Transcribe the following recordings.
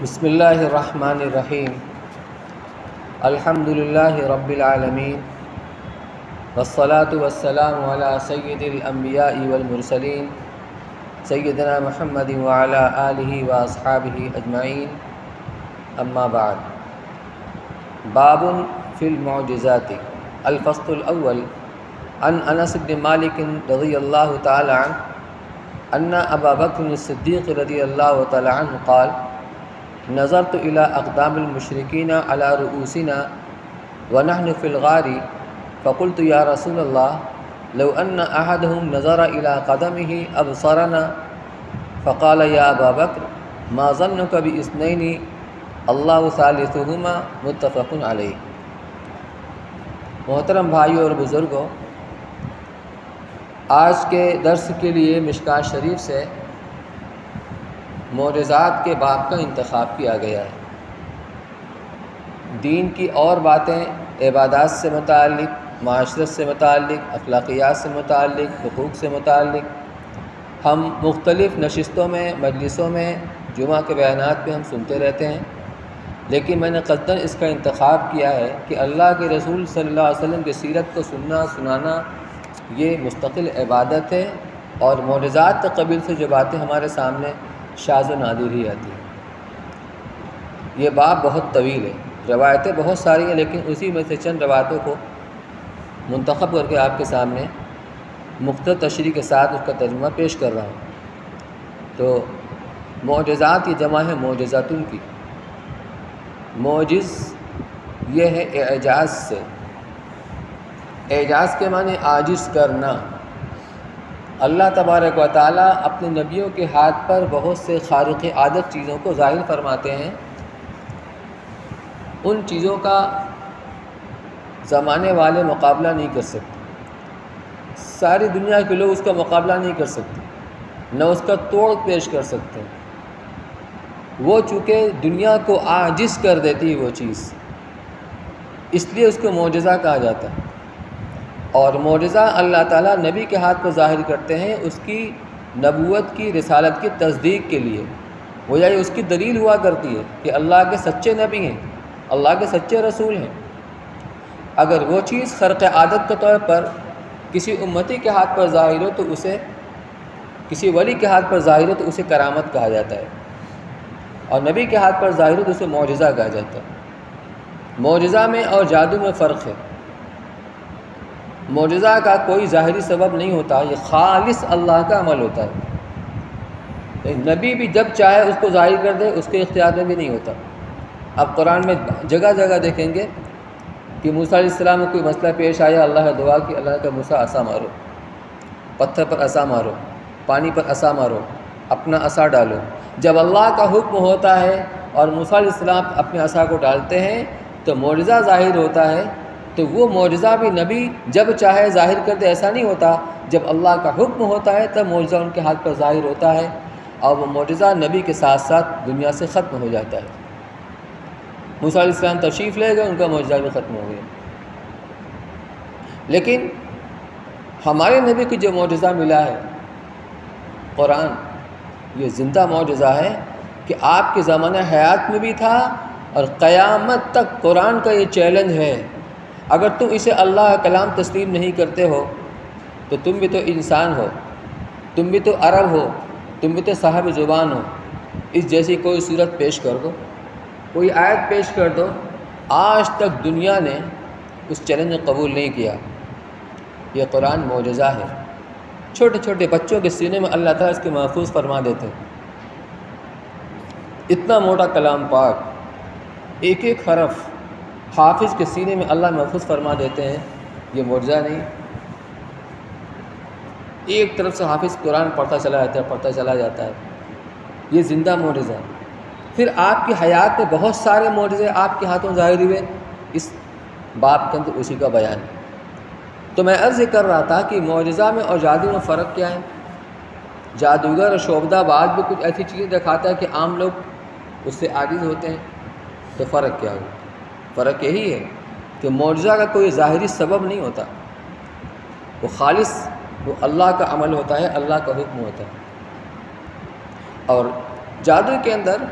بسم اللہ الرحمن الرحیم الحمد للہ رب العالمین والصلاة والسلام علی سید الانبیاء والمرسلین سیدنا محمد وعلی آلہ واصحابہ اجمعین اما بعد باب فی المعجزات الفصل الاول عن انس بن مالک رضی اللہ تعالی عنہ ان ابا بکر الصدیق رضی اللہ تعالی عنہ قال نظرت إلى أقدام المشركين على رؤوسنا ونحن في الغار فقلت يا رسول الله لو أن أحدهم نظر إلى قدمه أبصرنا فقال يا أبا بكر ما ظنك باثنين الله ثالثهما متفق عليه۔ محترم بھائیوں اور بزرگوں، آج کے درس کے لیے مشکوٰۃ شریف سے معجزات کے باب کا انتخاب کیا گیا ہے۔ دین کی اور باتیں عبادات سے متعلق، معاشرت سے متعلق، اخلاقیات سے متعلق، حقوق سے متعلق ہم مختلف نشستوں میں، مجلسوں میں، جمعہ کے بیانات پہ ہم سنتے رہتے ہیں، لیکن میں نے قصداً اس کا انتخاب کیا ہے کہ اللہ کے رسول صلی اللہ علیہ وسلم کی سیرت کو سننا سنانا یہ مستقل عبادت ہے، اور معجزات کے قبیل سے جو باتیں ہمارے سامنے شاذ و نادر ہی آتی ہے۔ یہ باب بہت طویل ہے، روایتیں بہت ساری ہیں، لیکن اسی میں سے چند روایتوں کو منتخب کر کے آپ کے سامنے مختصر تشریح کے ساتھ اس کا ترجمہ پیش کر رہا ہوں۔ تو معجزات کی جمع ہے معجزاتن کی۔ معجز یہ ہے اعجاز سے، اعجاز کے معنی عاجز کرنا۔ اللہ تبارک و تعالیٰ اپنے نبیوں کے ہاتھ پر بہت سے خارق عادت چیزوں کو ظاہر فرماتے ہیں، ان چیزوں کا زمانے والے مقابلہ نہیں کر سکتے، ساری دنیا کے لوگ اس کا مقابلہ نہیں کر سکتے، نہ اس کا توڑ پیش کر سکتے۔ وہ چونکہ دنیا کو عاجز کر دیتی ہے وہ چیز، اس لیے اس کو معجزہ کہا جاتا ہے۔ اور معجزہ اللہ تعالیٰ نبی کے ہاتھ پر ظاہر کرتے ہیں اس کی نبوت کی، رسالت کی تصدیق کے لیے، وہ یہ اس کی دلیل ہوا کرتی ہے کہ اللہ کے سچے نبی ہیں، اللہ کے سچے رسول ہیں۔ اگر وہ چیز خرق عادت کے طور پر کسی امتی کے ہاتھ پر ظاہر ہو تو اسے، کسی ولی کے ہاتھ پر ظاہر ہو تو اسے کرامت کہا جاتا ہے، اور نبی کے ہاتھ پر ظاہر ہو تو اسے معجزہ کہا جاتا ہے۔ معجزہ میں اور جادو میں فرق ہے۔ معجزہ کا کوئی ظاہری سبب نہیں ہوتا، یہ خالص اللہ کا عمل ہوتا ہے۔ نبی بھی جب چاہے اس کو ظاہر کر دے، اس کے اختیار میں بھی نہیں ہوتا۔ اب قرآن میں جگہ جگہ دیکھیں گے کہ موسیٰ علیہ السلام کو کوئی مسئلہ پیش آیا، اللہ نے دعا کی، اللہ نے کہا موسیٰ عصا مارو، پتھر پر عصا مارو، پانی پر عصا مارو، اپنا عصا ڈالو۔ جب اللہ کا حکم ہوتا ہے اور موسیٰ علیہ السلام اپنے عصا کو ڈالتے ہیں تو معجزہ ظاہر ہوتا ہے۔ تو وہ معجزہ بھی نبی جب چاہے ظاہر کر دے، ایسا نہیں ہوتا، جب اللہ کا حکم ہوتا ہے تب معجزہ ان کے ہاتھ پر ظاہر ہوتا ہے، اور وہ معجزہ نبی کے ساتھ ساتھ دنیا سے ختم ہو جاتا ہے۔ موسیٰ علیہ السلام تشریف لے گئے، ان کا معجزہ بھی ختم ہو گیا۔ لیکن ہمارے نبی کو جو معجزہ ملا ہے قرآن، یہ زندہ معجزہ ہے کہ آپ کے زمانہ حیات میں بھی تھا، اور قیامت تک قرآن کا یہ چیلنج ہے، اگر تم اسے اللہ کا کلام تسلیم نہیں کرتے ہو تو تم بھی تو انسان ہو، تم بھی تو عرب ہو، تم بھی تو صاحب زبان ہو، اس جیسی کوئی صورت پیش کر دو، کوئی آیت پیش کر دو۔ آج تک دنیا نے اس چیلنج کو قبول نہیں کیا۔ یہ قرآن معجزہ ہے، چھوٹے چھوٹے بچوں کے سینے میں اللہ تعالیٰ اس کے محفوظ فرما دیتے ہیں۔ اتنا موٹا کلام پاک، ایک ایک حرف حافظ کے سینے میں اللہ محفوظ فرما دیتے ہیں، یہ معجزہ نہیں؟ ایک طرف سے حافظ قرآن پڑھتا چلا جاتا ہے، پڑھتا چلا جاتا ہے، یہ زندہ معجزہ ہے۔ پھر آپ کی حیات میں بہت سارے معجزے آپ کے ہاتھوں ظاہر ہوئے، اس باب کے اندر اسی کا بیان ہے۔ تو میں عرض کر رہا تھا کہ معجزہ میں اور جادو میں فرق کیا ہے؟ جادوگر اور شعبدہ باز بھی کچھ ایسی چیزیں دکھاتا ہے کہ عام لوگ اس سے عاجز ہوتے ہیں، تو فرق کیا ہوا؟ فرق یہی ہے کہ معجزہ کا کوئی ظاہری سبب نہیں ہوتا، وہ خالص وہ اللہ کا عمل ہوتا ہے، اللہ کا حکم ہوتا ہے۔ اور جادو کے اندر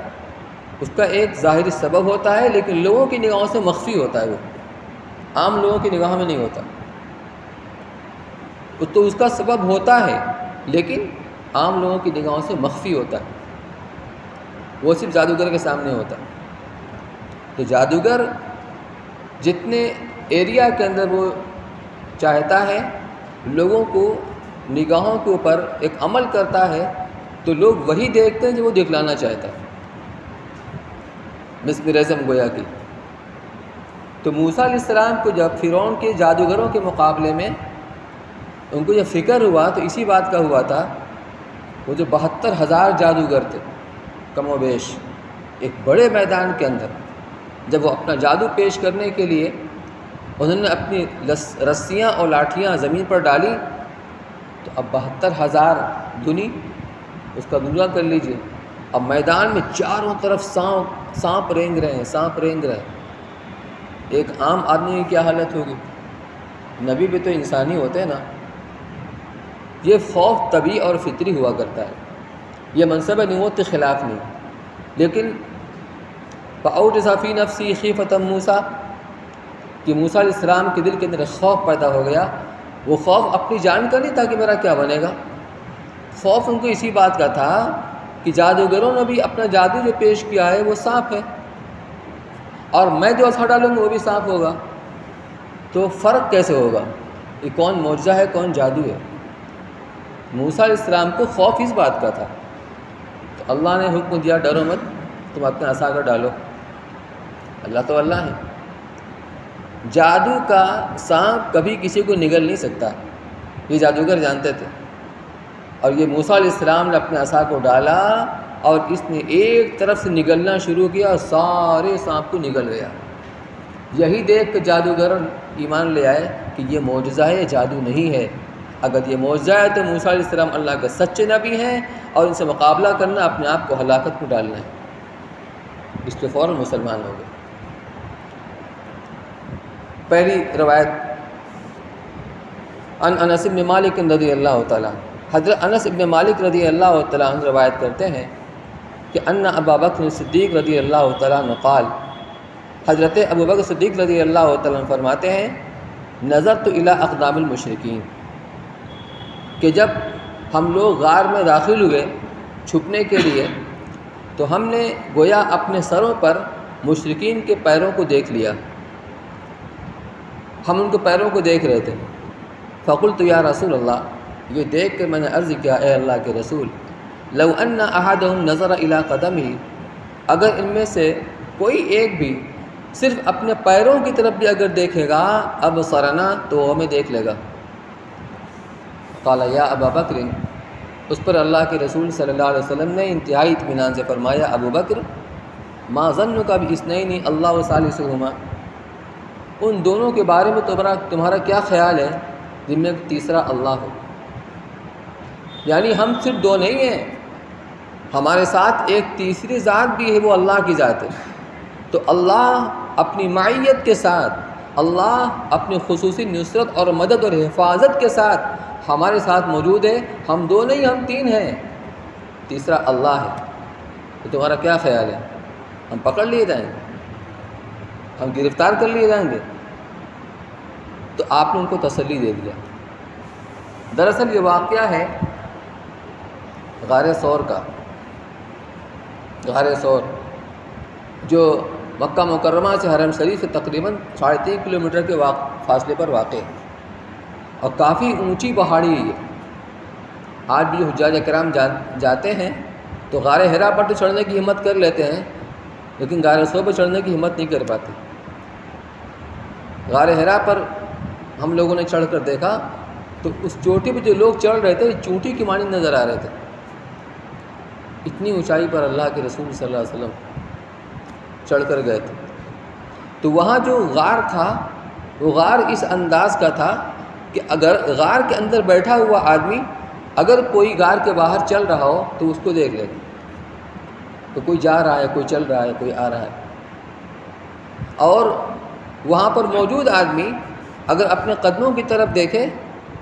اس کا ایک ظاہری سبب ہوتا ہے، لیکن لوگوں کی نگاہوں سے مخفی ہوتا ہے، وہ عام لوگوں کی نگاہوں میں نہیں ہوتا۔ تو اس کا سبب ہوتا ہے لیکن عام لوگوں کی نگاہوں سے مخفی ہوتا ہے، وہ صرف جادوگر کے سامنے ہوتا ہے۔ تو جادوگر جتنے ایریا کے اندر وہ چاہتا ہے لوگوں کو نگاہوں کے اوپر ایک عمل کرتا ہے، تو لوگ وہی دیکھتے ہیں جو وہ دکھلانا چاہتا ہے، مسمرزم گویا کی۔ تو موسیٰ علیہ السلام کو جب فرعون کے جادوگروں کے مقابلے میں ان کو جب فکر ہوا تو اسی بات کا ہوا تھا، وہ جو 72,000 جادوگر تھے کم و بیش ایک بڑے میدان کے اندر، جب وہ اپنا جادو پیش کرنے کے لیے انہوں نے اپنی رسیاں اور لاٹھیاں زمین پر ڈالی، تو اب 72,000 دنی اس کا دورہ کر لیجئے، اب میدان میں چاروں طرف سانپ رینگ رہے ہیں۔ ایک عام آدمی کی کیا حالت ہوگی؟ نبی بھی تو انسانی ہوتے ہیں نا۔ یہ خوف طبیعی اور فطری ہوا کرتا ہے، یہ منصب نبوت کے خلاف نہیں، لیکن فَأَوْجَسَ فِي نَفْسِهِ خِیفَةً مُوسیٰ کہ موسیٰ علیہ السلام کے دل کے اندر خوف پیدا ہو گیا۔ وہ خوف اپنی جان کا نہیں تھا کہ میرا کیا بنے گا، خوف ان کو اسی بات کا تھا کہ جادوگروں نے بھی اپنا جادو جو پیش کیا ہے وہ سانپ ہے، اور میں جو اثر ڈالوں گا وہ بھی سانپ ہوگا، تو فرق کیسے ہوگا؟ یہ کون معجزہ ہے، کون جادو ہے؟ موسیٰ علیہ السلام کو خوف اس بات کا تھا، تو اللہ نے حکم دیا ڈرو مت، تم اپنے عصا کو ڈالو۔ اللہ تو اللہ ہے، جادو کا سانپ کبھی کسی کو نگل نہیں سکتا، یہ جادوگر جانتے تھے۔ اور یہ موسیٰ علیہ السلام نے اپنے عصا کو ڈالا اور اس نے ایک طرف سے نگلنا شروع کیا اور سارے سانپ کو نگل گیا۔ یہی دیکھ کے جادوگر ایمان لے آئے کہ یہ معجزہ ہے، یہ جادو نہیں ہے۔ اگر یہ معجزہ ہے تو موسیٰ علیہ السلام اللہ کے سچے نبی ہیں، اور ان سے مقابلہ کرنا اپنے آپ کو ہلاکت میں ڈالنا ہے۔ اس پہ فوراً مسلمان ہو گئے۔ پہلی روایت عن انس بن مالک رضی اللہ تعالیٰ، حضرت انس بن مالک رضی اللہ تعالیٰ عنہ روایت کرتے ہیں کہ ان ابا بکر صدیق رضی اللہ تعالیٰ عنہ قال، حضرت ابو بکر صدیق رضی اللہ تعالیٰ عنہ فرماتے ہیں نظرت الی اقدام المشرکین، کہ جب ہم لوگ غار میں داخل ہوئے چھپنے کے لیے تو ہم نے گویا اپنے سروں پر مشرکین کے پیروں کو دیکھ لیا، ہم ان کے پیروں کو دیکھ رہے تھے۔ فقلت یا رسول اللہ، یہ دیکھ کے میں نے عرض کیا اے اللہ کے رسول، لو ان احدهم نظر الی قدمہ، اگر ان میں سے کوئی ایک بھی صرف اپنے پیروں کی طرف بھی اگر دیکھے گا ابصرنا، تو وہ ہمیں دیکھ لے گا۔ قال یا ابا بکر، اس پر اللہ کے رسول صلی اللہ علیہ وسلم نے انتہائی اطمینان سے فرمایا ابو بکر، ما ظنک باثنین اللہ ثالثہما، ان دونوں کے بارے میں تمہارا کیا خیال ہے جن میں تیسرا اللہ ہو؟ یعنی ہم صرف دو نہیں ہیں، ہمارے ساتھ ایک تیسری ذات بھی ہے، وہ اللہ کی ذات ہے۔ تو اللہ اپنی معیت کے ساتھ، اللہ اپنی خصوصی نصرت اور مدد اور حفاظت کے ساتھ ہمارے ساتھ موجود ہے، ہم دو نہیں ہم تین ہیں، تیسرا اللہ ہے۔ تو تمہارا کیا خیال ہے؟ ہم پکڑ لیے جائیں گے، ہم گرفتار کر لیے جائیں گے؟ تو آپ نے ان کو تسلی دے دیا۔ دراصل یہ واقعہ ہے غار ثور کا، غار ثور جو مکہ مکرمہ سے حرم شریف سے تقریباً 3.5 کلومیٹر کے فاصلے پر واقع ہے، اور کافی اونچی پہاڑی ہے۔ آج بھی جو حجاج کرام جاتے ہیں تو غار حرا پر تو چڑھنے کی ہمت کر لیتے ہیں، لیکن غار ثور پر چڑھنے کی ہمت نہیں کر پاتے۔ غار حرا پر ہم لوگوں نے چڑھ کر دیکھا تو اس چوٹی پہ جو لوگ چڑھ رہے تھے چونٹی کی مانند نظر آ رہے تھے، اتنی اونچائی پر اللہ کے رسول صلی اللہ علیہ وسلم چڑھ کر گئے تھے۔ تو وہاں جو غار تھا وہ غار اس انداز کا تھا کہ اگر غار کے اندر بیٹھا ہوا آدمی اگر کوئی غار کے باہر چل رہا ہو تو اس کو دیکھ لے گا، تو کوئی جا رہا ہے، کوئی چل رہا ہے، کوئی آ رہا ہے، اور وہاں پر موجود آدمی اگر اپنے قدموں کی طرف دیکھے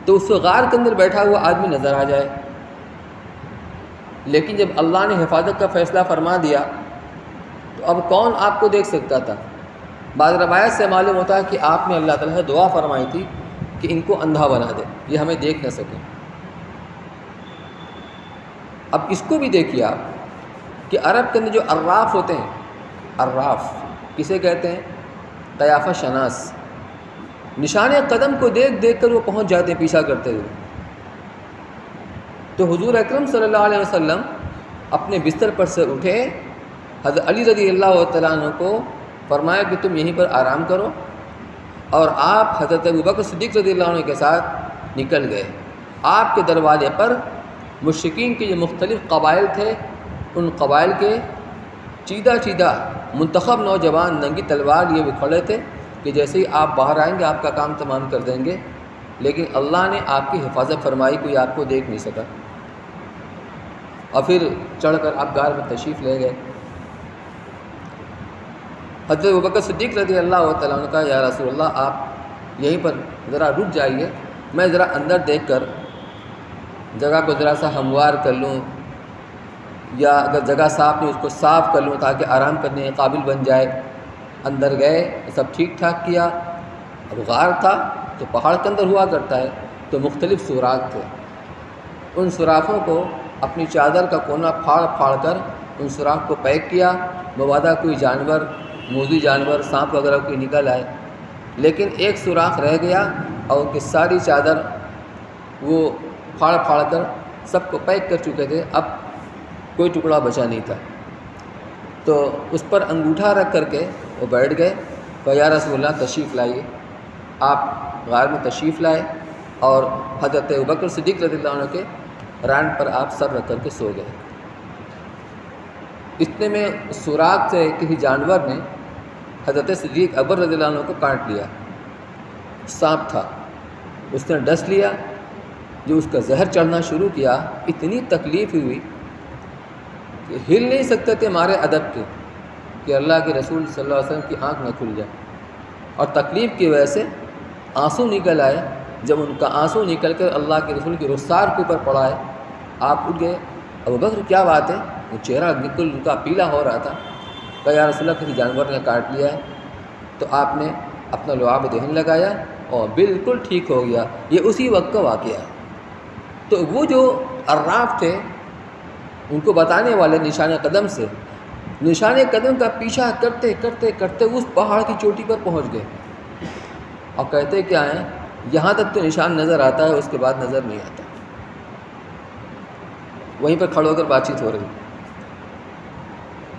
تو اس غار کے اندر بیٹھا ہوا آدمی نظر آ جائے۔ لیکن جب اللہ نے حفاظت کا فیصلہ فرما دیا تو اب کون آپ کو دیکھ سکتا تھا؟ بعض روایت سے معلوم ہوتا ہے کہ آپ نے اللہ تعالیٰ سے دعا فرمائی تھی کہ ان کو اندھا بنا دے، یہ ہمیں دیکھ نہ سکیں۔ اب اس کو بھی دیکھیے آپ کہ عرب کے اندر جو عراف ہوتے ہیں، عراف کسے کہتے ہیں؟ قیافہ شناس، نشان قدم کو دیکھ دیکھ کر وہ پہنچ جاتے ہیں پیچھا کرتے ہوئے۔ تو حضور اکرم صلی اللہ علیہ وسلم اپنے بستر پر سے اٹھے، حضرت علی رضی اللہ تعالیٰ عنہ کو فرمایا کہ تم یہیں پر آرام کرو، اور آپ حضرت ابوبکر صدیق رضی اللہ عنہ کے ساتھ نکل گئے۔ آپ کے دروازے پر مشرکین کے جو مختلف قبائل تھے، ان قبائل کے چیدہ چیدہ منتخب نوجوان ننگی تلوار لیے ہوئے کھڑے تھے کہ جیسے ہی آپ باہر آئیں گے آپ کا کام تمام کر دیں گے، لیکن اللہ نے آپ کی حفاظت فرمائی، کوئی آپ کو دیکھ نہیں سکا، اور پھر چڑھ کر آپ غار میں تشریف لے گئے۔ حضرت ابوبکر صدیق رضی اللہ تعالیٰ عنہ کا یا رسول اللہ آپ یہیں پر ذرا رک جائیے، میں ذرا اندر دیکھ کر جگہ کو ذرا سا ہموار کر لوں، یا اگر جگہ صاف نہیں اس کو صاف کر لوں تاکہ آرام کرنے کے قابل بن جائے۔ اندر گئے، سب ٹھیک ٹھاک کیا۔ اب غار تھا تو پہاڑ کے اندر ہوا کرتا ہے، تو مختلف سوراخ تھے، ان سوراخوں کو اپنی چادر کا کونا پھاڑ پھاڑ کر ان سوراخ کو پیک کیا، مبادا کوئی جانور، موذی جانور، سانپ وغیرہ کوئی نکل آئے، لیکن ایک سوراخ رہ گیا اور ان کی ساری چادر وہ پھاڑ پھاڑ کر سب کو پیک کر چکے تھے، اب کوئی ٹکڑا بچا نہیں تھا۔ تو اس پر انگوٹھا رکھ کر کے وہ بیٹھ گئے، کہ یا رسول اللہ تشریف لائیے۔ آپ غار میں تشریف لائے اور حضرت ابوبکر صدیق رضی اللہ عنہ کے ران پر آپ سر رکھ کر کے سو گئے۔ اتنے میں سوراخ سے کسی جانور نے حضرت صدیق اکبر رضی اللہ عنہ کو کاٹ لیا، سانپ تھا، اس نے ڈس لیا، جو اس کا زہر چڑھنا شروع کیا، اتنی تکلیف ہوئی کہ ہل نہیں سکتے تھے مارے ادب کے کہ اللہ کے رسول صلی اللہ علیہ وسلم کی آنکھ نہ کھل جائے، اور تکلیف کی وجہ سے آنسو نکل آئے۔ جب ان کا آنسو نکل کر اللہ کے رسول کی رخسار کے اوپر پڑا ہے، آپ اٹھ گئے، ابوبکر کیا بات ہے؟ وہ چہرہ بالکل ان کا پیلا ہو رہا تھا، کہ یا رسول اللہ کسی جانور نے کاٹ لیا ہے۔ تو آپ نے اپنا لعاب دہن لگایا اور بالکل ٹھیک ہو گیا۔ یہ اسی وقت کا واقعہ ہے۔ تو وہ جو عراف تھے ان کو بتانے والے نشان قدم سے، نشان قدم کا پیچھا کرتے کرتے کرتے اس پہاڑ کی چوٹی پر پہنچ گئے، اور کہتے کیا ہیں، یہاں تک تو نشان نظر آتا ہے، اس کے بعد نظر نہیں آتا۔ وہیں پر کھڑے ہو کر بات چیت ہو رہی،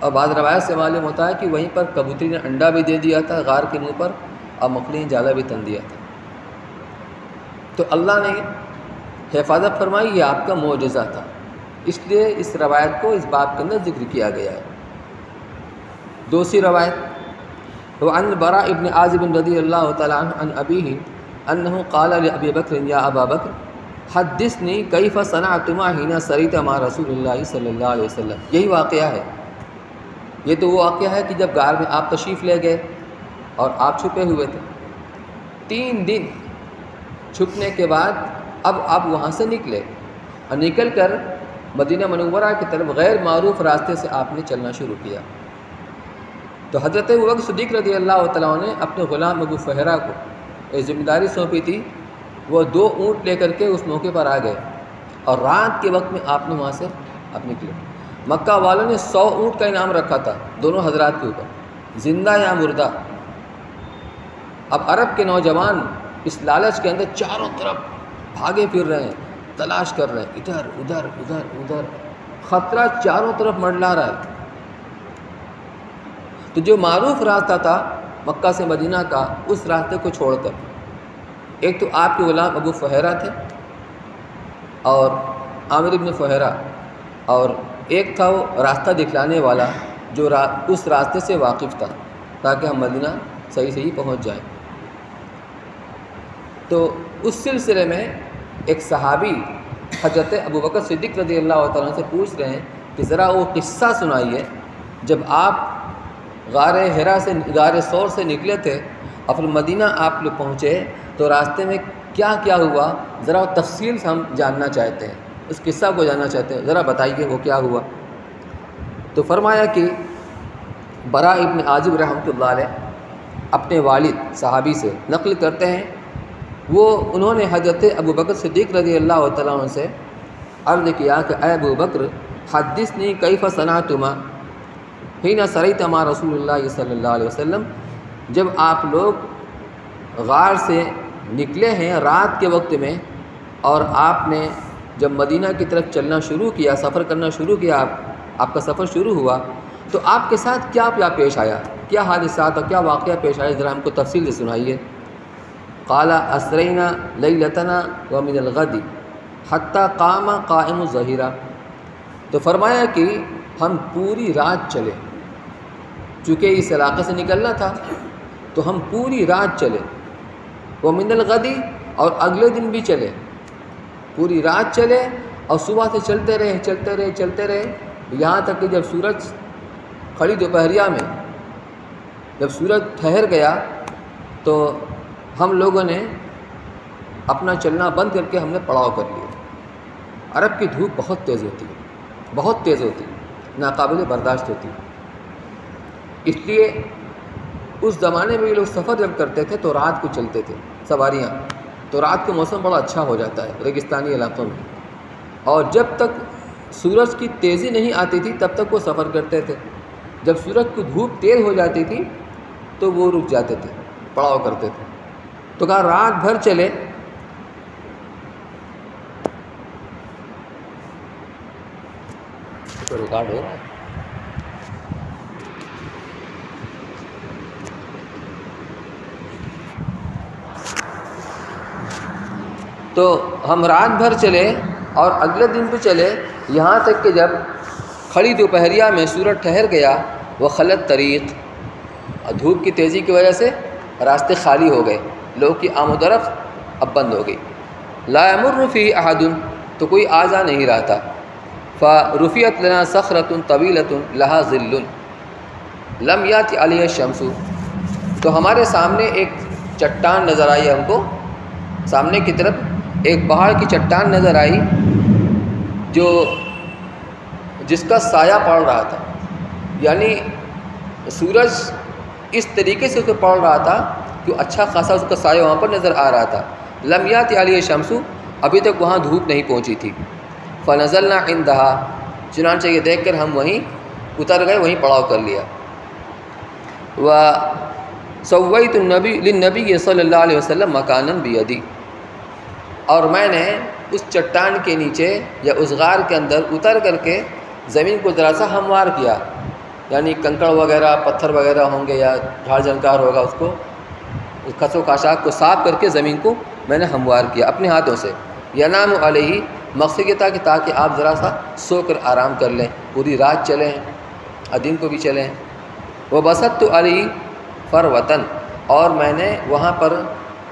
اور بعض روایت سے معلوم ہوتا ہے کہ وہیں پر کبوتری نے انڈا بھی دے دیا تھا غار کے منہ پر، اور مکڑی نے جالا بھی تن دیا تھا۔ تو اللہ نے حفاظت فرمائی، یہ آپ کا معجزہ تھا، اس لیے اس روایت کو اس باب کے اندر ذکر کیا گیا ہے۔ دوسری روایت وعن البراء ابن عازب رضی اللہ تعالیٰ عنہ عن ابیہ انہ قال لابی بکر یا ابا بکر حدثنی کیف صنعتما حین سریت مع رسول اللہ صلی اللہ علیہ وسلم۔ یہی واقعہ ہے، یہ تو وہ واقعہ ہے کہ جب غار میں آپ تشریف لے گئے اور آپ چھپے ہوئے تھے، 3 دن چھپنے کے بعد اب آپ وہاں سے نکلے، اور نکل کر مدینہ منورہ کی طرف غیر معروف راستے سے آپ نے چلنا شروع کیا۔ تو حضرت ابوبکر صدیق رضی اللہ تعالیٰ عنہ نے اپنے غلام ابو فہرہ کو ایک ذمہ داری سونپی تھی، وہ 2 اونٹ لے کر کے اس موقع پر آ گئے، اور رات کے وقت میں آپ نے وہاں سے آپ نکلے۔ مکہ والوں نے 100 اونٹ کا انعام رکھا تھا دونوں حضرات کے اوپر، زندہ یا مردہ۔ اب عرب کے نوجوان اس لالچ کے اندر چاروں طرف بھاگے پھر رہے ہیں، تلاش کر رہے ہیں، ادھر ادھر ادھر ادھر، خطرہ چاروں طرف منڈلا رہا ہے۔ تو جو معروف راستہ تھا مکہ سے مدینہ کا، اس راستے کو چھوڑ کر، ایک تو آپ کے غلام ابو فہرہ تھے اور عامر ابن فہرہ، اور ایک تھا وہ راستہ دکھلانے والا جو اس راستے سے واقف تھا تاکہ ہم مدینہ صحیح پہنچ جائیں۔ تو اس سلسلے میں ایک صحابی حضرت ابوبکر صدیق رضی اللہ تعالیٰ عنہ سے پوچھ رہے ہیں کہ ذرا وہ قصہ سنائیے، جب آپ غار حرا سے، غار ثور سے نکلے تھے اور پھر مدینہ آپ لوگ پہنچے، تو راستے میں کیا کیا ہوا، ذرا وہ تفصیل سے ہم جاننا چاہتے ہیں، اس قصہ کو جاننا چاہتے ہیں، ذرا بتائیے وہ کیا ہوا۔ تو فرمایا کہ برا ابن عازب رحمۃ اللہ علیہ اپنے والد صحابی سے نقل کرتے ہیں، انہوں نے حضرت ابو بکر صدیق رضی اللہ تعالیٰ عنہ سے عرض کیا کہ اے ابو بکر حدثنی کیف صنعتما حین سریت مع رسول اللہ صلی اللہ علیہ وسلم، جب آپ لوگ غار سے نکلے ہیں رات کے وقت میں اور آپ نے جب مدینہ کی طرف چلنا شروع کیا، سفر کرنا شروع کیا، آپ کا سفر شروع ہوا تو آپ کے ساتھ کیا پیش آیا، کیا حادثات اور کیا واقعہ پیش آیا، ذرا ہم کو تفصیل سے سنائیے۔ قال اسرینا لیلتنا ومن الغد حتی قام قائم الظہیرہ، تو فرمایا کہ ہم پوری رات چلے، چونکہ اس علاقے سے نکلنا تھا تو ہم پوری رات چلے، ومن الغد اور اگلے دن بھی چلے، پوری رات چلے اور صبح سے چلتے رہے یہاں تک کہ جب سورج کھڑی دوپہریہ میں جب سورج ٹھہر گیا تو ہم لوگوں نے اپنا چلنا بند کر کے ہم نے پڑاؤ کر لیا۔ عرب کی دھوپ بہت تیز ہوتی ناقابل برداشت ہوتی، اس لیے اس زمانے میں یہ لوگ سفر جب کرتے تھے تو رات کو چلتے تھے سواریاں، تو رات کو موسم بڑا اچھا ہو جاتا ہے ریگستانی علاقوں میں، اور جب تک سورج کی تیزی نہیں آتی تھی تب تک وہ سفر کرتے تھے، جب سورج کی دھوپ تیز ہو جاتی تھی تو وہ رک جاتے تھے، پڑاؤ کرتے تھے۔ تو کہا رات بھر چلے، ریکارڈ ہو رہا ہے، تو ہم رات بھر چلے اور اگلے دن بھی چلے یہاں تک کہ جب کھڑی دوپہریہ میں سورج ٹھہر گیا، وہ خلت طریق، اور دھوپ کی تیزی کی وجہ سے راستے خالی ہو گئے، لوگ کی آمد و رفت اب بند ہو گئی۔ لا یمر فیہ احد، تو کوئی آ جا نہیں رہا تھا۔ فرفعت لنا صخرۃ طویلۃ لہا ظل لم یأت علیہ الشمس، تو ہمارے سامنے ایک چٹان نظر آئی، ہم کو سامنے کی طرف ایک پہاڑ کی چٹان نظر آئی جس کا سایہ پڑ رہا تھا، یعنی سورج اس طریقے سے اس پہ پڑ رہا تھا کہ اچھا خاصا اس کا سایہ وہاں پر نظر آ رہا تھا۔ لم یأت علیہ الشمس، ابھی تک وہاں دھوپ نہیں پہنچی تھی۔ فنزلنا عندہا، چنانچہ یہ دیکھ کر ہم وہیں اتر گئے، وہیں پڑاؤ کر لیا۔ وسویت للنبی صلی اللہ علیہ وسلم مکانا بیدی، اور میں نے اس چٹان کے نیچے یا اس غار کے اندر اتر کر کے زمین کو ذرا سا ہموار کیا، یعنی کنکڑ وغیرہ پتھر وغیرہ ہوں گے یا جھاڑ جھنکار ہوگا، اس کو اس کھس و خاشاک کو صاف کر کے زمین کو میں نے ہموار کیا اپنے ہاتھوں سے۔ ینام علیہ، مقصد یہ تھا کہ تاکہ آپ ذرا سا سو کر آرام کر لیں، پوری رات چلیں اور دن کو بھی چلیں۔ وبسطت علیہ فروۃ، اور میں نے وہاں پر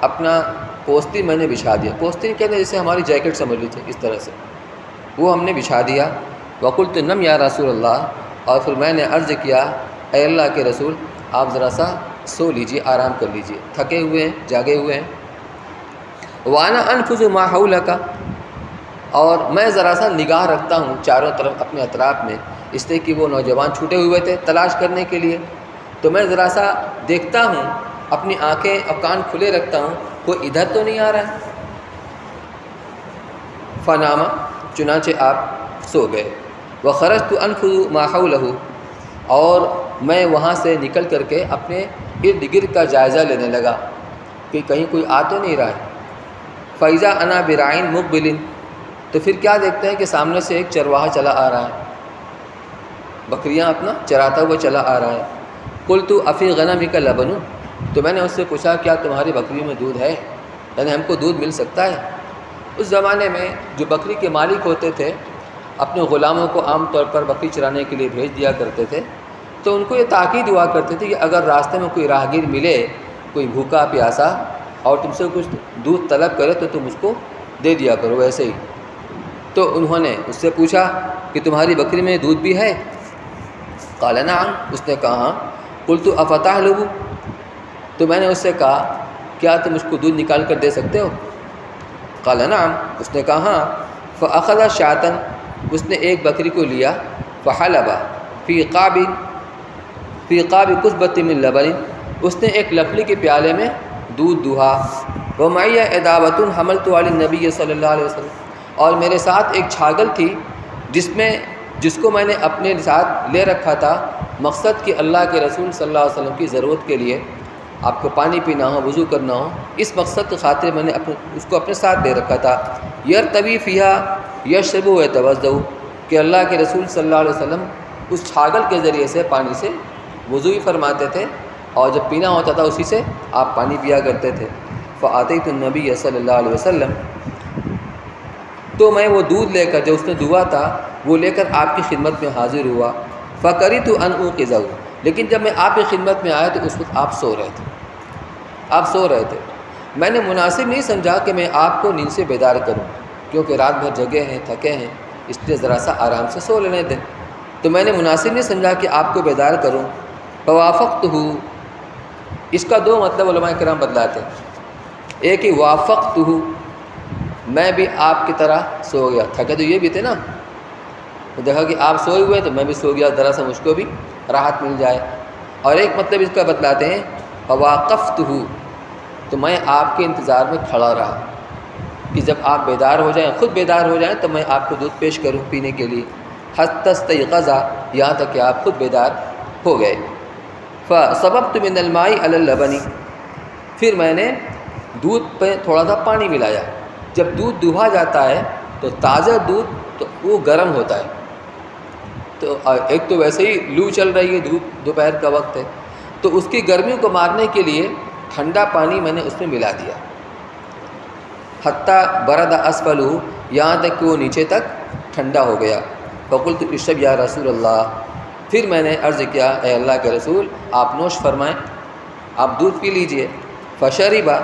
اپنا پوستی میں نے بچھا دیا، پوستی کہتے ہیں جیسے ہماری جیکٹ سمجھ لیجیے اس طرح سے، وہ ہم نے بچھا دیا۔ وقلت نم یا رسول اللہ، اور پھر میں نے عرض کیا اے اللہ کے رسول آپ ذرا سا سو لیجیے، آرام کر لیجیے، تھکے ہوئے ہیں، جاگے ہوئے ہیں۔ وانا انفذ ما حولک، اور میں ذرا سا نگاہ رکھتا ہوں چاروں طرف اپنے اطراف میں، اس لیے کہ وہ نوجوان چھوٹے ہوئے تھے تلاش کرنے کے لیے، تو میں ذرا سا دیکھتا ہوں، اپنی آنکھیں اور کان کھلے رکھتا ہوں، کوئی ادھر تو نہیں آ رہا ہے۔ فناما، چنانچہ آپ سو گئے۔ وخرجت انفذ ما حولہ، اور میں وہاں سے نکل کر کے اپنے ارد گرد کا جائزہ لینے لگا کہ کہیں کوئی آ تو نہیں رہا ہے۔ فاذا انا برعین مقبل، تو پھر کیا دیکھتے ہیں کہ سامنے سے ایک چرواہا چلا آ رہا ہے، بکریاں اپنا چراتا ہوا چلا آ رہا ہے۔ قلت افی غنمک لبن، تو میں نے اس سے پوچھا کیا تمہاری بکریوں میں دودھ ہے، یعنی ہم کو دودھ مل سکتا ہے۔ اس زمانے میں جو بکری کے مالک ہوتے تھے اپنے غلاموں کو عام طور پر بکری چرانے کے لیے بھیج دیا کرتے تھے، تو ان کو یہ تاکید ہوا کرتے تھے کہ اگر راستے میں کوئی راہگیر ملے، کوئی بھوکا پیاسا، اور تم سے کچھ دودھ طلب کرے تو تم اس کو دے دیا کرو ویسے ہی۔ تو انہوں نے اس سے پوچھا کہ تمہاری بکری میں دودھ بھی ہے؟ قال نعم، اس نے کہا ہاں۔ قلت افتح له، تو میں نے اس سے کہا کیا تم اس کو دودھ نکال کر دے سکتے ہو؟ قال نعم، اس نے کہا ہاں۔ فاخذ شاة، اس نے ایک بکری کو لیا، فحلب فی قاب، فی قاب کثبۃ من لبن، اس نے ایک لکڑی کے پیالے میں دودھ دہا، ومعی اداوۃ حملت علی النبی صلی اللہ علیہ وسلم، اور میرے ساتھ ایک چھاگل تھی جس کو میں نے اپنے ساتھ لے رکھا تھا، مقصد کہ اللہ کے رسول صلی اللہ علیہ وسلم کی ضرورت کے لیے آپ کو پانی پینا ہو، وضو کرنا ہو، اس مقصد کی خاطر میں نے اس کو اپنے ساتھ لے رکھا تھا۔ یرتوی فیہا یشرب ویتوضا، کہ اللہ کے رسول صلی اللہ علیہ وسلم اس چھاگل کے ذریعے سے پانی سے وضو بھی فرماتے تھے، اور جب پینا ہوتا تھا اسی سے آپ پانی پیا کرتے تھے۔ فآتیت النبی صلی اللہ علیہ وسلم، تو میں وہ دودھ لے کر جو اس نے دہا تھا وہ لے کر آپ کی خدمت میں حاضر ہوا۔ فکرہت ان اوقظہ، لیکن جب میں آپ کی خدمت میں آیا تو اس وقت آپ سو رہے تھے۔ میں نے مناسب نہیں سمجھا کہ میں آپ کو نیند سے بیدار کروں، کیونکہ رات بھر جگے ہیں، تھکے ہیں، اس لیے ذرا سا آرام سے سو لینے دیں، تو میں نے مناسب نہیں سمجھا کہ آپ کو بیدار کروں۔ فوافقتہ، اس کا دو مطلب علماء کرام بتلاتے ہیں، ایک ہی وافقتہ، میں بھی آپ کی طرح سو گیا، تھکے تو یہ بھی تھے نا، دیکھا کہ آپ سوئے ہوئے تو میں بھی سو گیا، ذرا سا مجھ کو بھی راحت مل جائے۔ اور ایک مطلب اس کا بتلاتے ہیں فواقفتہ، تو میں آپ کے انتظار میں کھڑا رہا کہ جب آپ بیدار ہو جائیں، خود بیدار ہو جائیں، تو میں آپ کو دودھ پیش کروں پینے کے لیے، حتی استیقظ، یہاں تک کہ آپ خود بیدار ہو گئے۔ فصببت من الماء علی اللبن، پھر میں نے دودھ پہ تھوڑا سا پانی ملایا۔ جب دودھ دہا جاتا ہے تو تازہ دودھ تو وہ گرم ہوتا ہے، تو ایک تو ویسے ہی لو چل رہی ہے، دھوپ دوپہر کا وقت ہے، تو اس کی گرمی کو مارنے کے لیے ٹھنڈا پانی میں نے اس میں ملا دیا، حتیٰ برد اسفلہ، یہاں تک کہ وہ نیچے تک ٹھنڈا ہو گیا۔ فقلت اشرب یا رسول اللہ، پھر میں نے عرض کیا اے اللہ کے رسول آپ نوش فرمائیں، آپ دودھ پی لیجئے۔ فشربا،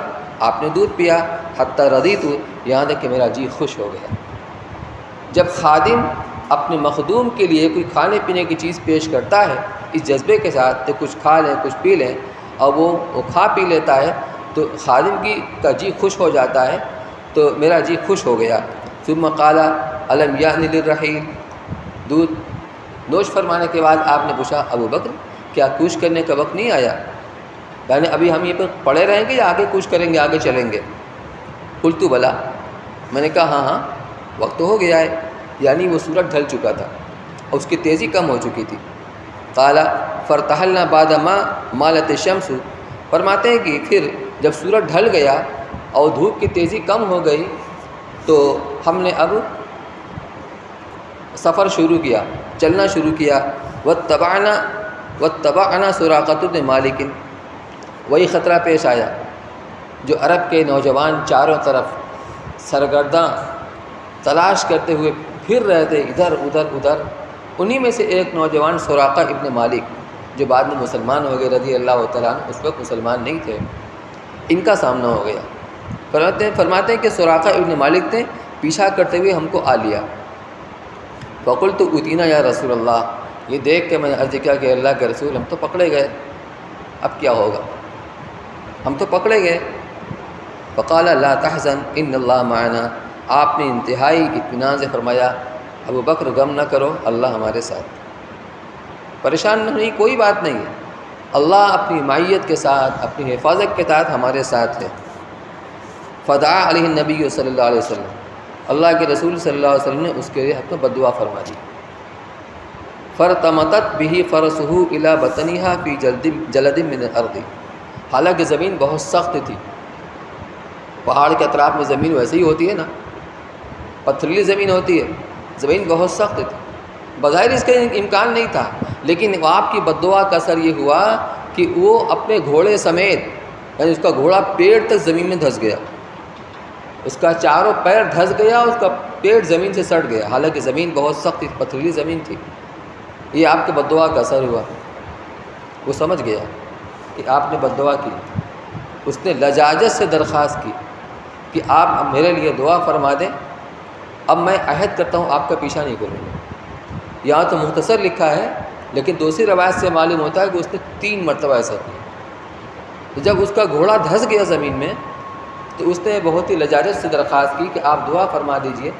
آپ نے دودھ پیا، حتیٰ رضیت، یہاں تک کہ میرا جی خوش ہو گیا۔ جب خادم اپنے مخدوم کے لیے کوئی کھانے پینے کی چیز پیش کرتا ہے اس جذبے کے ساتھ کہ کچھ کھا لیں کچھ پی لیں، اور وہ کھا پی لیتا ہے تو خادم کا جی خوش ہو جاتا ہے، تو میرا جی خوش ہو گیا۔ ثم قال الم یأن للرحیل، دودھ نوش فرمانے کے بعد آپ نے پوچھا ابو بکر کیا کوش کرنے کا وقت نہیں آیا، یعنی ابھی ہم یہ پہ پڑے رہیں گے یا آگے کوش کریں گے، آگے چلیں گے؟ قلت بلا، میں نے کہا ہاں وقت تو ہو گیا ہے، یعنی وہ سورج ڈھل چکا تھا اور اس کی تیزی کم ہو چکی تھی۔ قال فرتحلنا بعد ما مالت الشمس، فرماتے ہیں کہ پھر جب سورج ڈھل گیا اور دھوپ کی تیزی کم ہو گئی تو ہم نے اب سفر شروع کیا، چلنا شروع کیا۔ واتبعنا سراقۃ بن مالک، وہی خطرہ پیش آیا جو عرب کے نوجوان چاروں طرف سرگرداں تلاش کرتے ہوئے پھر رہے تھے ادھر ادھر، انہی میں سے ایک نوجوان سراقہ ابن مالک جو بعد میں مسلمان ہو گئے رضی اللہ تعالیٰ عنہ، اس وقت مسلمان نہیں تھے، ان کا سامنا ہو گیا۔ فرماتے ہیں کہ سراقہ ابن مالک نے پیچھا کرتے ہوئے ہم کو آ لیا۔ فقلت اتینا یا رسول اللہ، یہ دیکھ کے میں نے عرض کیا کہ اللہ کے رسول ہم تو پکڑے گئے، اب کیا ہوگا، ہم تو پکڑے گئے۔ فقال لا تحزن ان اللہ معنا، آپ نے انتہائی اطمینان سے فرمایا ابو بکر غم نہ کرو، اللہ ہمارے ساتھ، پریشان نہیں، کوئی بات نہیں ہے، اللہ اپنی معیت کے ساتھ اپنی حفاظت کے تحت ہمارے ساتھ ہے۔ فدعا علیہ النبی صلی اللہ علیہ وسلم، اللہ کے رسول صلی اللہ علیہ وسلم نے اس کے لیے حق میں بد دعا فرما دی۔ فرتمتت به فرسہ الی بطنہا فی جلد من الارض، حالانکہ زمین بہت سخت تھی، پہاڑ کے اطراف میں زمین ویسے ہی ہوتی ہے نا، پتھریلی زمین ہوتی ہے، زمین بہت سخت تھی، بظاہر اس کا امکان نہیں تھا، لیکن آپ کی بد دعا کا اثر یہ ہوا کہ وہ اپنے گھوڑے سمیت، یعنی اس کا گھوڑا پیڑ تک زمین میں دھس گیا، اس کا چاروں پیر دھس گیا، اس کا پیٹ زمین سے سٹ گیا، حالانکہ زمین بہت سخت تھی، پتھریلی زمین تھی۔ یہ آپ کے بد دعا کا اثر ہوا، وہ سمجھ گیا کہ آپ نے بد دعا کی، اس نے لجاجت سے درخواست کی کہ آپ میرے لیے دعا فرما دیں، اب میں عہد کرتا ہوں آپ کا پیچھا نہیں کروں گا۔ یہاں تو مختصر لکھا ہے، لیکن دوسری روایت سے معلوم ہوتا ہے کہ اس نے 3 مرتبہ ایسا کیا۔ تو جب اس کا گھوڑا دھس گیا زمین میں تو اس نے بہت ہی لجاجت سے درخواست کی کہ آپ دعا فرما دیجئے،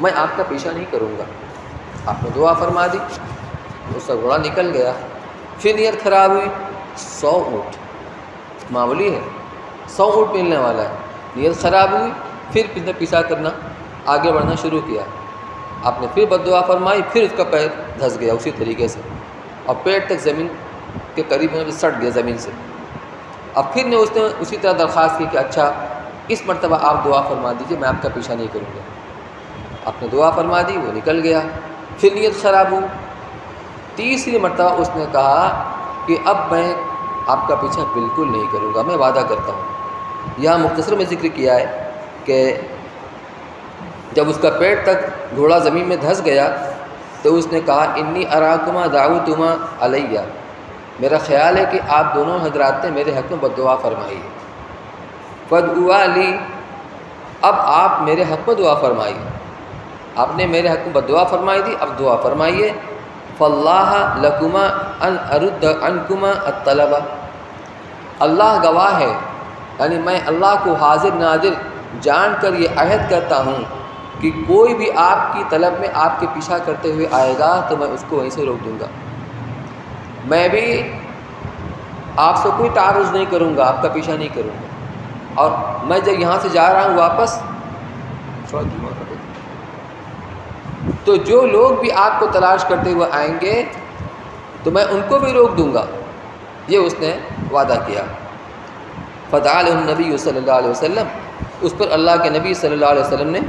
میں آپ کا پیچھا نہیں کروں گا۔ آپ نے دعا فرما دی، اس کا گھوڑا نکل گیا، پھر نیت خراب ہوئی، 100 اونٹ معمولی ہے، 100 اونٹ ملنے والا ہے، نیت خراب ہوئی، پھر پیچھا کرنا، آگے بڑھنا شروع کیا، آپ نے پھر بد دعا فرمائی، پھر اس کا پیر دھس گیا اسی طریقے سے اور پیٹ تک زمین کے قریب سٹ گیا زمین سے۔ اب پھر اس نے اسی طرح درخواست کی کہ اچھا اس مرتبہ آپ دعا فرما دیجئے، میں آپ کا پیچھا نہیں کروں گا۔ آپ نے دعا فرما دی، وہ نکل گیا، پھر نیت خراب ہوئی، تیسری مرتبہ اس نے کہا کہ اب میں آپ کا پیچھا بالکل نہیں کروں گا، میں وعدہ کرتا ہوں۔ یہاں مختصر میں ذکر کیا ہے کہ جب اس کا پیٹ تک گھوڑا زمین میں دھس گیا تو اس نے کہا انی اراکما دعوتما علیہ، میرا خیال ہے کہ آپ دونوں حضرات نے میرے حق میں بد دعا فرمائی ہے، فدعوا لی، اب آپ میرے حق میں دعا فرمائیے، آپ نے میرے حق میں بد دعا فرمائی تھی، اب دعا فرمائیے، فاللہ لکما ان ارد عنکما الطلبہ، اللہ گواہ ہے، یعنی میں اللہ کو حاضر ناظر جان کر یہ عہد کرتا ہوں کہ کوئی بھی آپ کی طلب میں آپ کے پیچھا کرتے ہوئے آئے گا تو میں اس کو وہیں سے روک دوں گا، میں بھی آپ سے کوئی تعرض نہیں کروں گا، آپ کا پیچھا نہیں کروں گا، اور میں جب یہاں سے جا رہا ہوں واپس تو جو لوگ بھی آپ کو تلاش کرتے ہوئے آئیں گے تو میں ان کو بھی روک دوں گا، یہ اس نے وعدہ کیا۔ فدعا له النبی صلی اللہ علیہ وسلم، اس پر اللہ کے نبی صلی اللہ علیہ وسلم نے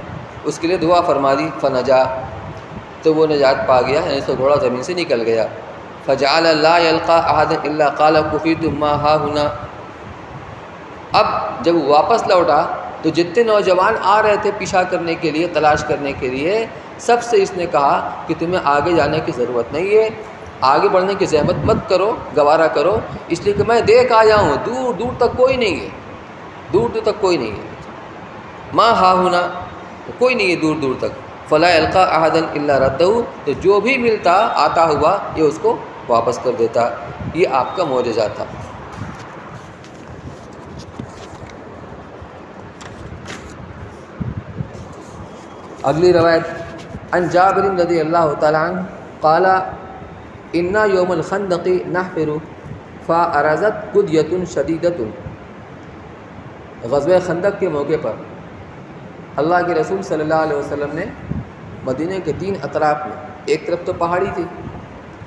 اس کے لیے دعا فرما دی، فنجا، تو وہ نجات پا گیا، یعنی تو گھوڑا زمین سے نکل گیا۔ فجعل لا يلقى احد الا قال كفيت ما ها هنا، اب جب وہ واپس لوٹا تو جتنے نوجوان آ رہے تھے پیچھا کرنے کے لیے، تلاش کرنے کے لیے، سب سے اس نے کہا کہ تمہیں آگے جانے کی ضرورت نہیں ہے، آگے بڑھنے کی زحمت مت کرو، گوارا کرو، اس لیے کہ میں دیکھ آیا ہوں، دور دور تک کوئی نہیں ہے، دور دور تک کوئی نہیں ہے، ما ہا ہونا، کوئی نہیں ہے دور دور تک، فلا یلقى احدا الا ردہ، تو جو بھی ملتا آتا ہوا یہ اس کو واپس کر دیتا، یہ آپ کا معجزہ تھا۔ اگلی روایت عن جابر رضی اللہ تعالیٰ عنہ قال انا یوم الخندق نحفر فارزت قدیۃ شدیدۃ، غزوہ خندق کے موقع پر اللہ کے رسول صلی اللہ علیہ وسلم نے مدینہ کے 3 اطراف میں، ایک طرف تو پہاڑی تھی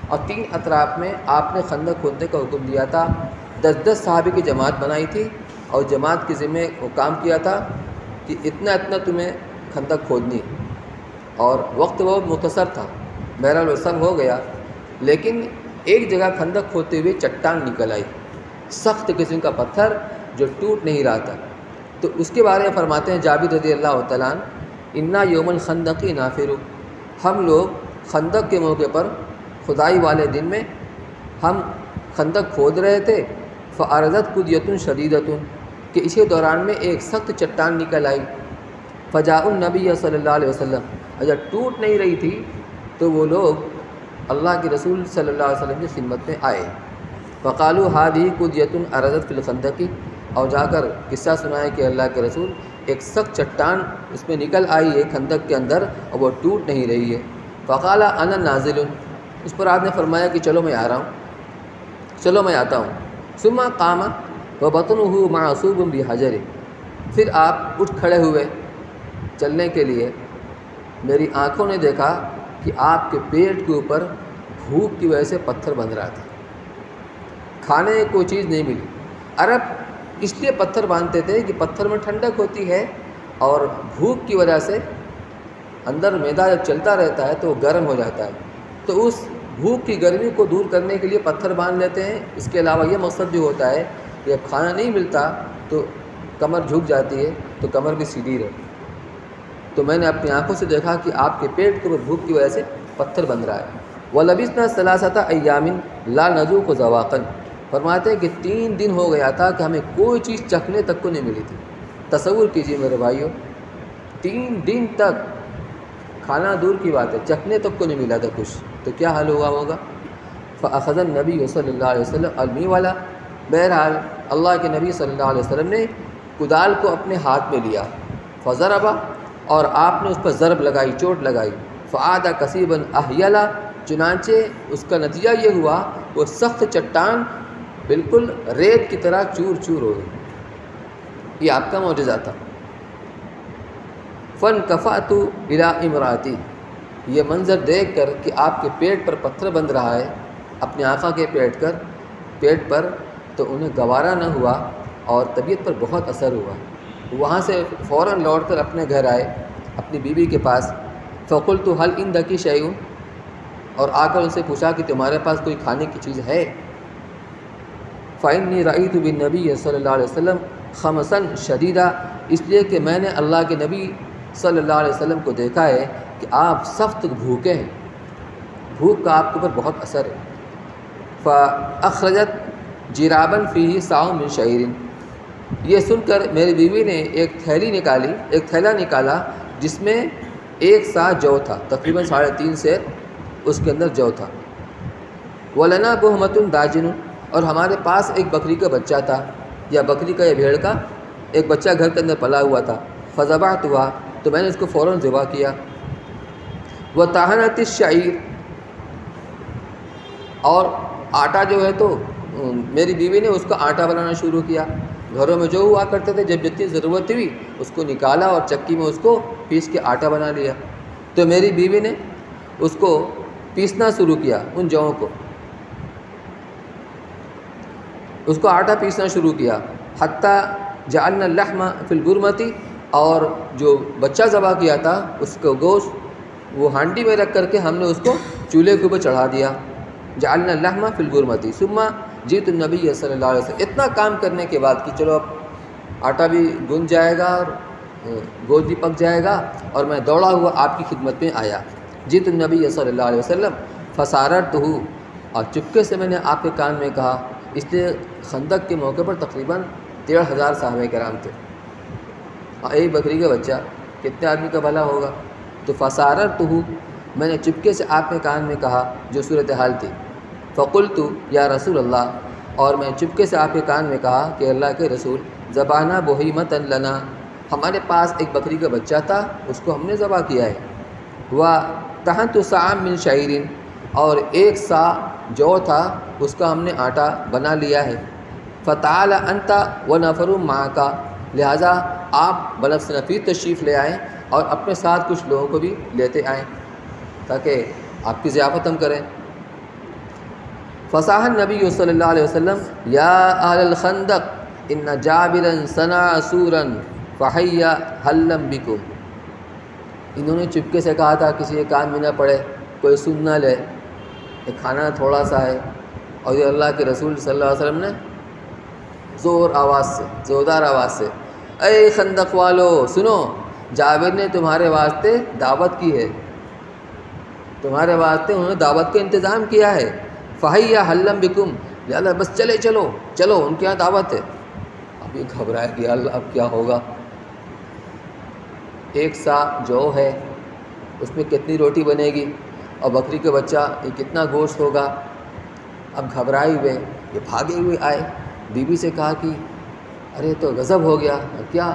اور 3 اطراف میں آپ نے خندق کھودنے کا حکم دیا تھا، 10 صحابی کی جماعت بنائی تھی اور جماعت کے ذمہ وہ کام کیا تھا کہ اتنا تمہیں خندق کھودنی، اور وقت وہ مختصر تھا، بہرحال وہ سب ہو گیا، لیکن ایک جگہ خندق کھودتے ہوئے چٹان نکل آئی، سخت قسم کا پتھر جو ٹوٹ نہیں رہا تھا، تو اس کے بارے میں فرماتے ہیں جابر رضی اللہ تعالیٰ عنہ انا یوم الخندق نافر، ہم لوگ خندق کے موقع پر خدائی والے دن میں ہم خندق کھود رہے تھے، فارزت قدیۃ شدیدۃ، کہ اسی دوران میں ایک سخت چٹان نکل آئی، فجاء النبی صلی اللہ علیہ وسلم، اگر ٹوٹ نہیں رہی تھی تو وہ لوگ اللہ کے رسول صلی اللہ علیہ وسلم کی خدمت میں آئے، فقالوا هذه قدیۃ ارزت فی الخندق، اور جا کر قصہ سنائے کہ اللہ کے رسول ایک سخت چٹان اس میں نکل آئی ہے خندق کے اندر اور وہ ٹوٹ نہیں رہی ہے، فقال انا نازل، اس پر آپ نے فرمایا کہ چلو میں آ رہا ہوں، چلو میں آتا ہوں، ثم قام وبطنه معصوب بحجر، پھر آپ اٹھ کھڑے ہوئے چلنے کے لیے، میری آنکھوں نے دیکھا کہ آپ کے پیٹ کے اوپر بھوک کی وجہ سے پتھر بندھ رہا تھا، کھانے کی کوئی چیز نہیں ملی، عرب اس لیے پتھر باندھتے تھے کہ پتھر میں ٹھنڈک ہوتی ہے اور بھوک کی وجہ سے اندر معدہ جب چلتا رہتا ہے تو وہ گرم ہو جاتا ہے، تو اس بھوک کی گرمی کو دور کرنے کے لیے پتھر باندھ لیتے ہیں، اس کے علاوہ یہ مقصد بھی ہوتا ہے کہ جب کھانا نہیں ملتا تو کمر جھک جاتی ہے تو کمر بھی سیدھی رہے، تو میں نے اپنی آنکھوں سے دیکھا کہ آپ کے پیٹ کے اوپر بھوک کی وجہ سے پتھر بندھ رہا ہے، وَلَبِثْنَا ثَلَاثَةَ أَيَّامٍ لَا نَذُوقُ ذَوَاقًا، فرماتے ہیں کہ 3 دن ہو گیا تھا کہ ہمیں کوئی چیز چکھنے تک کو نہیں ملی تھی، تصور کیجئے میرے بھائیوں، 3 دن تک کھانا دور کی بات ہے، چکھنے تک کو نہیں ملا تھا کچھ، تو کیا حال ہوا ہوگا؟ فأخذ النبی صلی اللہ علیہ وسلم المیولا، بہرحال اللہ کے نبی صلی اللہ علیہ وسلم نے کدال کو اپنے ہاتھ میں لیا، فضرب، اور آپ نے اس پر ضرب لگائی، چوٹ لگائی، فعاد کسیبا احیلا، چنانچہ اس کا نتیجہ یہ ہوا وہ سخت چٹان بالکل ریت کی طرح چور چور ہو گئی۔ یہ آپ کا معجزہ تھا۔ فانکفأت الی امراتی، یہ منظر دیکھ کر کہ آپ کے پیٹ پر پتھر بندھ رہا ہے، اپنے آقا کے پیٹ پر، تو انہیں گوارا نہ ہوا اور طبیعت پر بہت اثر ہوا۔ وہاں سے فوراً لوٹ کر اپنے گھر آئے، اپنی بیوی کے پاس۔ فقلت هل عندک شیء، اور آ کر ان سے پوچھا کہ تمہارے پاس کوئی کھانے کی چیز ہے؟ فإنی رأیت بالنبی صلی اللہ علیہ وسلم خمسا شدیدا، اس لیے کہ میں نے اللہ کے نبی صلی اللہ علیہ وسلم کو دیکھا ہے کہ آپ سخت بھوکے ہیں، بھوک کا آپ کے اوپر بہت اثر ہے۔ فأخرجت جرابا فیہ صاع من شعیر، یہ سن کر میری بیوی نے ایک تھیلا نکالا جس میں 1 صاع جو تھا، تقریباً 3.5 سیر اس کے اندر جو تھا۔ وَلَنَا بُہْمَةٌ دَاجِنٌ، اور ہمارے پاس ایک بکری کا بچہ تھا، یا بکری کا یا بھیڑ کا ایک بچہ گھر کے اندر پلا ہوا تھا۔ فذبحتها، تو میں نے اس کو فوراً ذبح کیا۔ وطحنت الشعیر، اور آٹا جو ہے تو میری بیوی نے اس کا آٹا بنانا شروع کیا۔ گھروں میں جو ہوا کرتے تھے، جب جتنی ضرورت ہوئی اس کو نکالا اور چکی میں اس کو پیس کے آٹا بنا لیا۔ تو میری بیوی نے اس کو پیسنا شروع کیا، ان جوؤں کو، اس کو آٹا پیسنا شروع کیا۔ حتیٰ جعلنا اللحم فی البرمۃ، اور جو بچہ ذبح کیا تھا اس کو گوشت وہ ہانڈی میں رکھ کر کے ہم نے اس کو چولہے کے اوپر چڑھا دیا۔ جعلنا اللحم فی البرمۃ ثم جئت النبی صلی اللہ علیہ وسلم، اتنا کام کرنے کے بعد کہ چلو اب آٹا بھی گن جائے گا اور گوشت بھی پک جائے گا، اور میں دوڑا ہوا آپ کی خدمت میں آیا۔ جئت النبی صلی اللہ علیہ وسلم فساررتہ، اور چپکے سے میں نے آپ کے کان میں کہا، اس لیے خندق کے موقع پر تقریباً 1,500 صحابہ کرام تھے، ایک بکری کا بچہ کتنے آدمی کا بھلا ہوگا؟ تو فساررتہ، میں نے چپکے سے آپ کے کان میں کہا جو صورتحال تھی۔ فقلت یا رسول اللہ، اور میں چپکے سے آپ کے کان میں کہا کہ اللہ کے رسول، ذبحنا بہیمۃ لنا، ہمارے پاس ایک بکری کا بچہ تھا، اس کو ہم نے ذبح کیا ہے۔ وطحنت صاعا من شعیر، اور 1 صاع جو تھا اس کا ہم نے آٹا بنا لیا ہے۔ فتعال انت ونفر معک، لہٰذا آپ بنفس نفیر تشریف لے آئیں اور اپنے ساتھ کچھ لوگوں کو بھی لیتے آئیں تاکہ آپ کی ضیافت ہم کریں۔ فصاح النبی صلی اللہ علیہ وسلم یا اہل الخندق ان جابرا صنع سورا فحی حلا بکم، انہوں نے چپکے سے کہا تھا کسی کے کان میں نہ پڑے، کوئی سن نہ لے، یہ کھانا تھوڑا سا ہے، اور یہ اللہ کے رسول صلی اللہ علیہ وسلم نے زوردار آواز سے، اے خندق والو سنو، جابر نے تمہارے واسطے دعوت کی ہے، تمہارے واسطے انہوں نے دعوت کا انتظام کیا ہے۔ فحی حلا بکم، لہٰذا بس چلو ان کے یہاں دعوت ہے۔ اب یہ گھبرائے کہ اللہ اب کیا ہوگا، 1 صاع جو ہے اس میں کتنی روٹی بنے گی، اور بکری کا بچہ یہ کتنا گوشت ہوگا۔ اب گھبرائے ہوئے یہ بھاگے ہوئے آئے، بیوی سے کہا کہ ارے تو غضب ہو گیا، کیا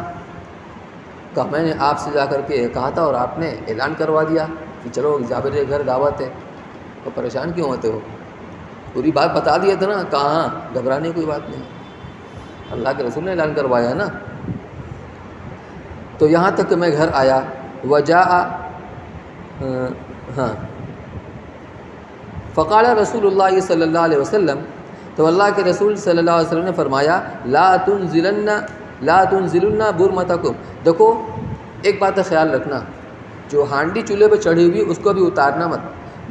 کہا؟ میں نے آپ سے جا کر کے کہا تھا اور آپ نے اعلان کروا دیا کہ چلو جابر کے گھر دعوت ہے، تو پریشان کیوں ہوتے ہو؟ پوری بات بتا دیا تھا نا، کہاں گھبرانے کی کوئی بات نہیں، اللہ کے رسول نے اعلان کروایا نا۔ تو یہاں تک کہ میں گھر آیا، فقال رسول اللہ صلی اللہ علیہ وسلم، تو اللہ کے رسول صلی اللہ علیہ وسلم نے فرمایا، لا تنزلن برمتکم، دیکھو ایک بات کا خیال رکھنا، جو ہانڈی چولہے پہ چڑھی ہوئی اس کو بھی اتارنا مت،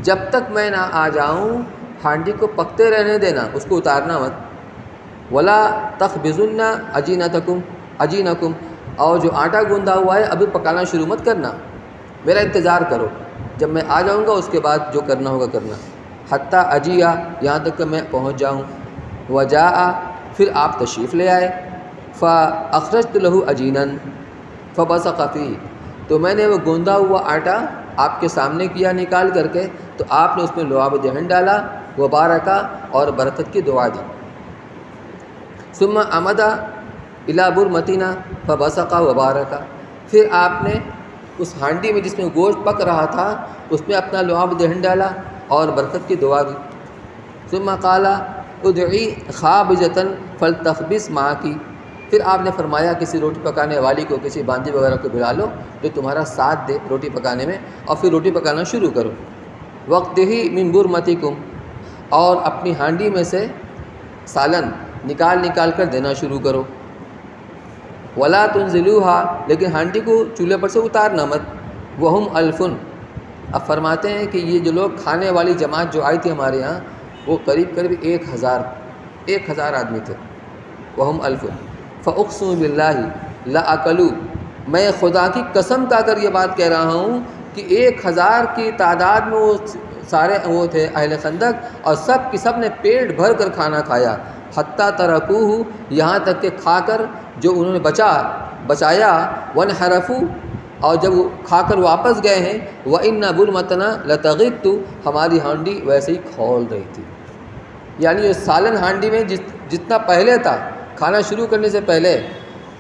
جب تک میں نہ آ جاؤں ہانڈی کو پکتے رہنے دینا، اس کو اتارنا مت۔ ولا تخبزن عجینکم، اور جو آٹا گوندھا ہوا ہے ابھی پکانا شروع مت کرنا، میرا انتظار کرو، جب میں آ جاؤں گا اس کے بعد جو کرنا ہوگا کرنا۔ حتیٰ اجیہ، یہاں تک کہ میں پہنچ جاؤں۔ وجاء، پھر آپ تشریف لے آئے۔ فاخرجت له عجینا فبصق فیہ، تو میں نے وہ گوندا ہوا آٹا آپ کے سامنے کیا نکال کر کے، تو آپ نے اس میں لعاب دہن ڈالا، وبارکا، اور برکت کی دعا دی۔ ثم عمد الی برمتنا فبصق وبارکا، پھر آپ نے اس ہانڈی میں جس میں گوشت پک رہا تھا اس میں اپنا لعاب دہن ڈالا اور برکت کی دعا دی۔ ثم قال ادعی خابزۃ فلتخبز معکی، پھر آپ نے فرمایا کسی روٹی پکانے والی کو، کسی باندھی وغیرہ کو بلا لو جو تمہارا ساتھ دے روٹی پکانے میں، اور پھر روٹی پکانا شروع کرو۔ وقتہ من برمتکم، اور اپنی ہانڈی میں سے سالن نکال کر دینا شروع کرو۔ ولا تنزلوها، لیکن ہانڈی کو چولہے پر سے اتارنا مت۔ وہم الفن، اب فرماتے ہیں کہ یہ جو لوگ کھانے والی جماعت جو آئی تھی ہمارے یہاں، وہ قریب 1000 آدمی تھے۔ وہم الفن فاقسم باللہ لاکلوا، میں خدا کی قسم کھا کر یہ بات کہہ رہا ہوں کہ 1000 کی تعداد میں وہ سارے وہ تھے اہل خندق، اور سب کی سب نے پیٹ بھر کر کھانا کھایا۔ حتیٰ ترکوہ، یہاں تک کہ کھا کر جو انہوں نے بچایا، وانحرفوا، اور جب وہ کھا کر واپس گئے ہیں، وَإِنَّ بُرْمَتَنَا لَتَغِطُّ، ہماری ہانڈی ویسے ہی کھول رہی تھی۔ یعنی یہ سالن ہانڈی میں جتنا پہلے تھا کھانا شروع کرنے سے پہلے،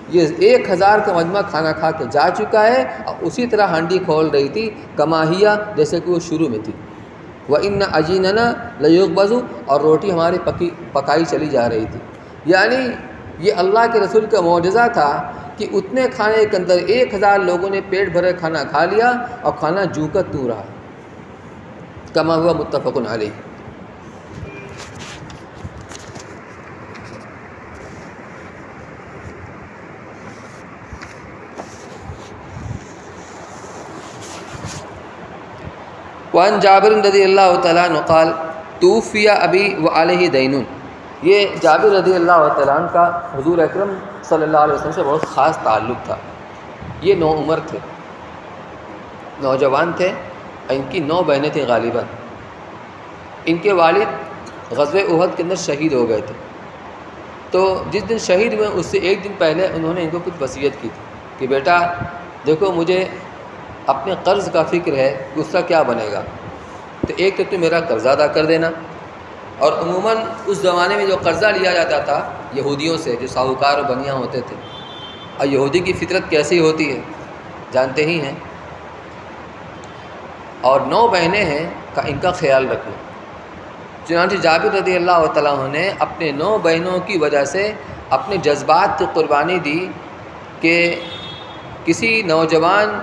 یہ 1000 کا مجمع کھانا کھا کے جا چکا ہے، اور اسی طرح ہانڈی کھول رہی تھی کما ہی جیسے کہ وہ شروع میں تھی۔ وَإِنَّ عَجِينَنَا لَيُخْبَزُ، اور روٹی ہماری پکائی چلی جا رہی تھی۔ یعنی یہ اللہ کے رسول کا معجزہ تھا کہ اتنے کھانے کے اندر 1000 لوگوں نے پیٹ بھر کھانا کھا لیا، اور کھانا جوں کا توں رہا، کما ہوا متفق علیہ۔ وعن جابر رضی اللہ تعالیٰ عنہ قال توفی ابی وعلیہ دین، یہ جابر رضی اللہ تعالیٰ عنہ کا حضور اکرم صلی اللہ علیہ وسلم سے بہت خاص تعلق تھا۔ یہ نوعمر تھے، نوجوان تھے، ان کی 9 بہنیں تھیں غالباً۔ ان کے والد غزوہ احد کے اندر شہید ہو گئے تھے، تو جس دن شہید ہوئے اس سے ایک دن پہلے انہوں نے ان کو کچھ وصیت کی تھی کہ بیٹا دیکھو، مجھے اپنے قرض کا فکر ہے کہ اس کا کیا بنے گا، تو ایک تو میرا قرضہ ادا کر دینا۔ اور عموماً اس زمانے میں جو قرضہ لیا جاتا تھا یہودیوں سے، جو ساہوکار و بنیاں ہوتے تھے، اور یہودی کی فطرت کیسی ہوتی ہے جانتے ہی ہیں، اور 9 بہنیں ہیں کا ان کا خیال رکھنا۔ چنانچہ جابر رضی اللہ تعالیٰ عنہ نے اپنے 9 بہنوں کی وجہ سے اپنے جذبات کی قربانی دی کہ کسی نوجوان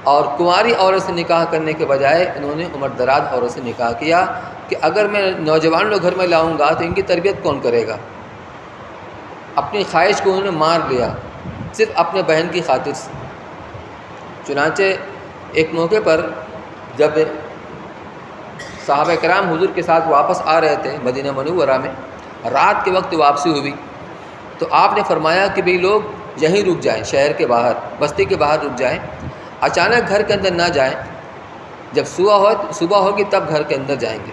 اور کنواری عورت سے نکاح کرنے کے بجائے انہوں نے عمر دراز عورت سے نکاح کیا کہ اگر میں نوجوان لوگ گھر میں لاؤں گا تو ان کی تربیت کون کرے گا۔ اپنی خواہش کو انہوں نے مار لیا صرف اپنے بہن کی خاطر سے۔ چنانچہ ایک موقع پر جب صحابہ کرام حضور کے ساتھ واپس آ رہے تھے مدینہ منورہ میں، رات کے وقت واپسی ہوئی، تو آپ نے فرمایا کہ بھئی لوگ یہیں رک جائیں، شہر کے باہر، بستی کے باہر رک جائیں، اچانک گھر کے اندر نہ جائیں، جب صبح ہوگی تب گھر کے اندر جائیں گے۔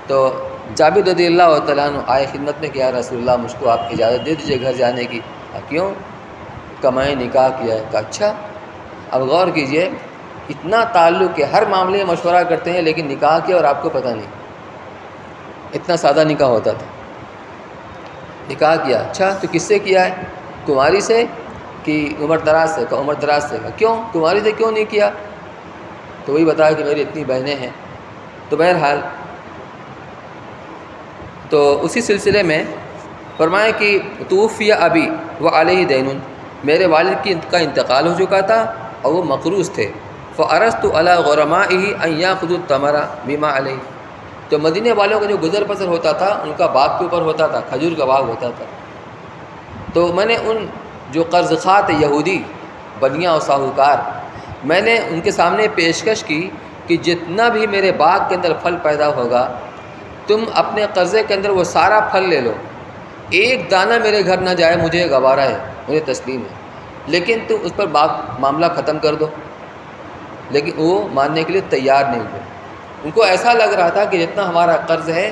تو جابر رضی اللہ تعالیٰ عنہ آئے خدمت میں کہ یا رسول اللہ، مجھ کو آپ اجازت دے دیجیے گھر جانے کی۔ کیوں؟ کمائے نکاح کیا ہے۔ کہا اچھا۔ اب غور کیجئے، اتنا تعلق ہے، ہر معاملے میں مشورہ کرتے ہیں، لیکن نکاح کیا اور آپ کو پتہ نہیں۔ اتنا سادہ نکاح ہوتا تھا۔ نکاح کیا، اچھا تو کس سے کیا ہے؟ کنواری سے کہ عمر دراز سے؟ کہ عمر دراز سے۔ کیوں کنواری سے کیوں نہیں کیا؟ تو وہی بتایا کہ میری اتنی بہنیں ہیں۔ تو بہرحال تو اسی سلسلے میں فرمایا کہ توفی ابی وعلیہ دین، میرے والد کا انتقال ہو چکا تھا اور وہ مقروض تھے۔ فعرضت علی غرمائہ ان یاخذوا التمر بما علیہ، تو مدینے والوں کا جو گزر بسر ہوتا تھا ان کا باغ کے اوپر ہوتا تھا، کھجور کا باغ ہوتا تھا، تو میں نے ان جو قرض خواہ تھے یہودی بنیاں اور ساہوکار، میں نے ان کے سامنے پیشکش کی کہ جتنا بھی میرے باغ کے اندر پھل پیدا ہوگا تم اپنے قرضے کے اندر وہ سارا پھل لے لو، ایک دانہ میرے گھر نہ جائے، مجھے گوارا ہے، مجھے تسلیم ہے، لیکن تم اس پر معاملہ ختم کر دو۔ لیکن وہ ماننے کے لیے تیار نہیں ہوئے۔ ان کو ایسا لگ رہا تھا کہ جتنا ہمارا قرض ہے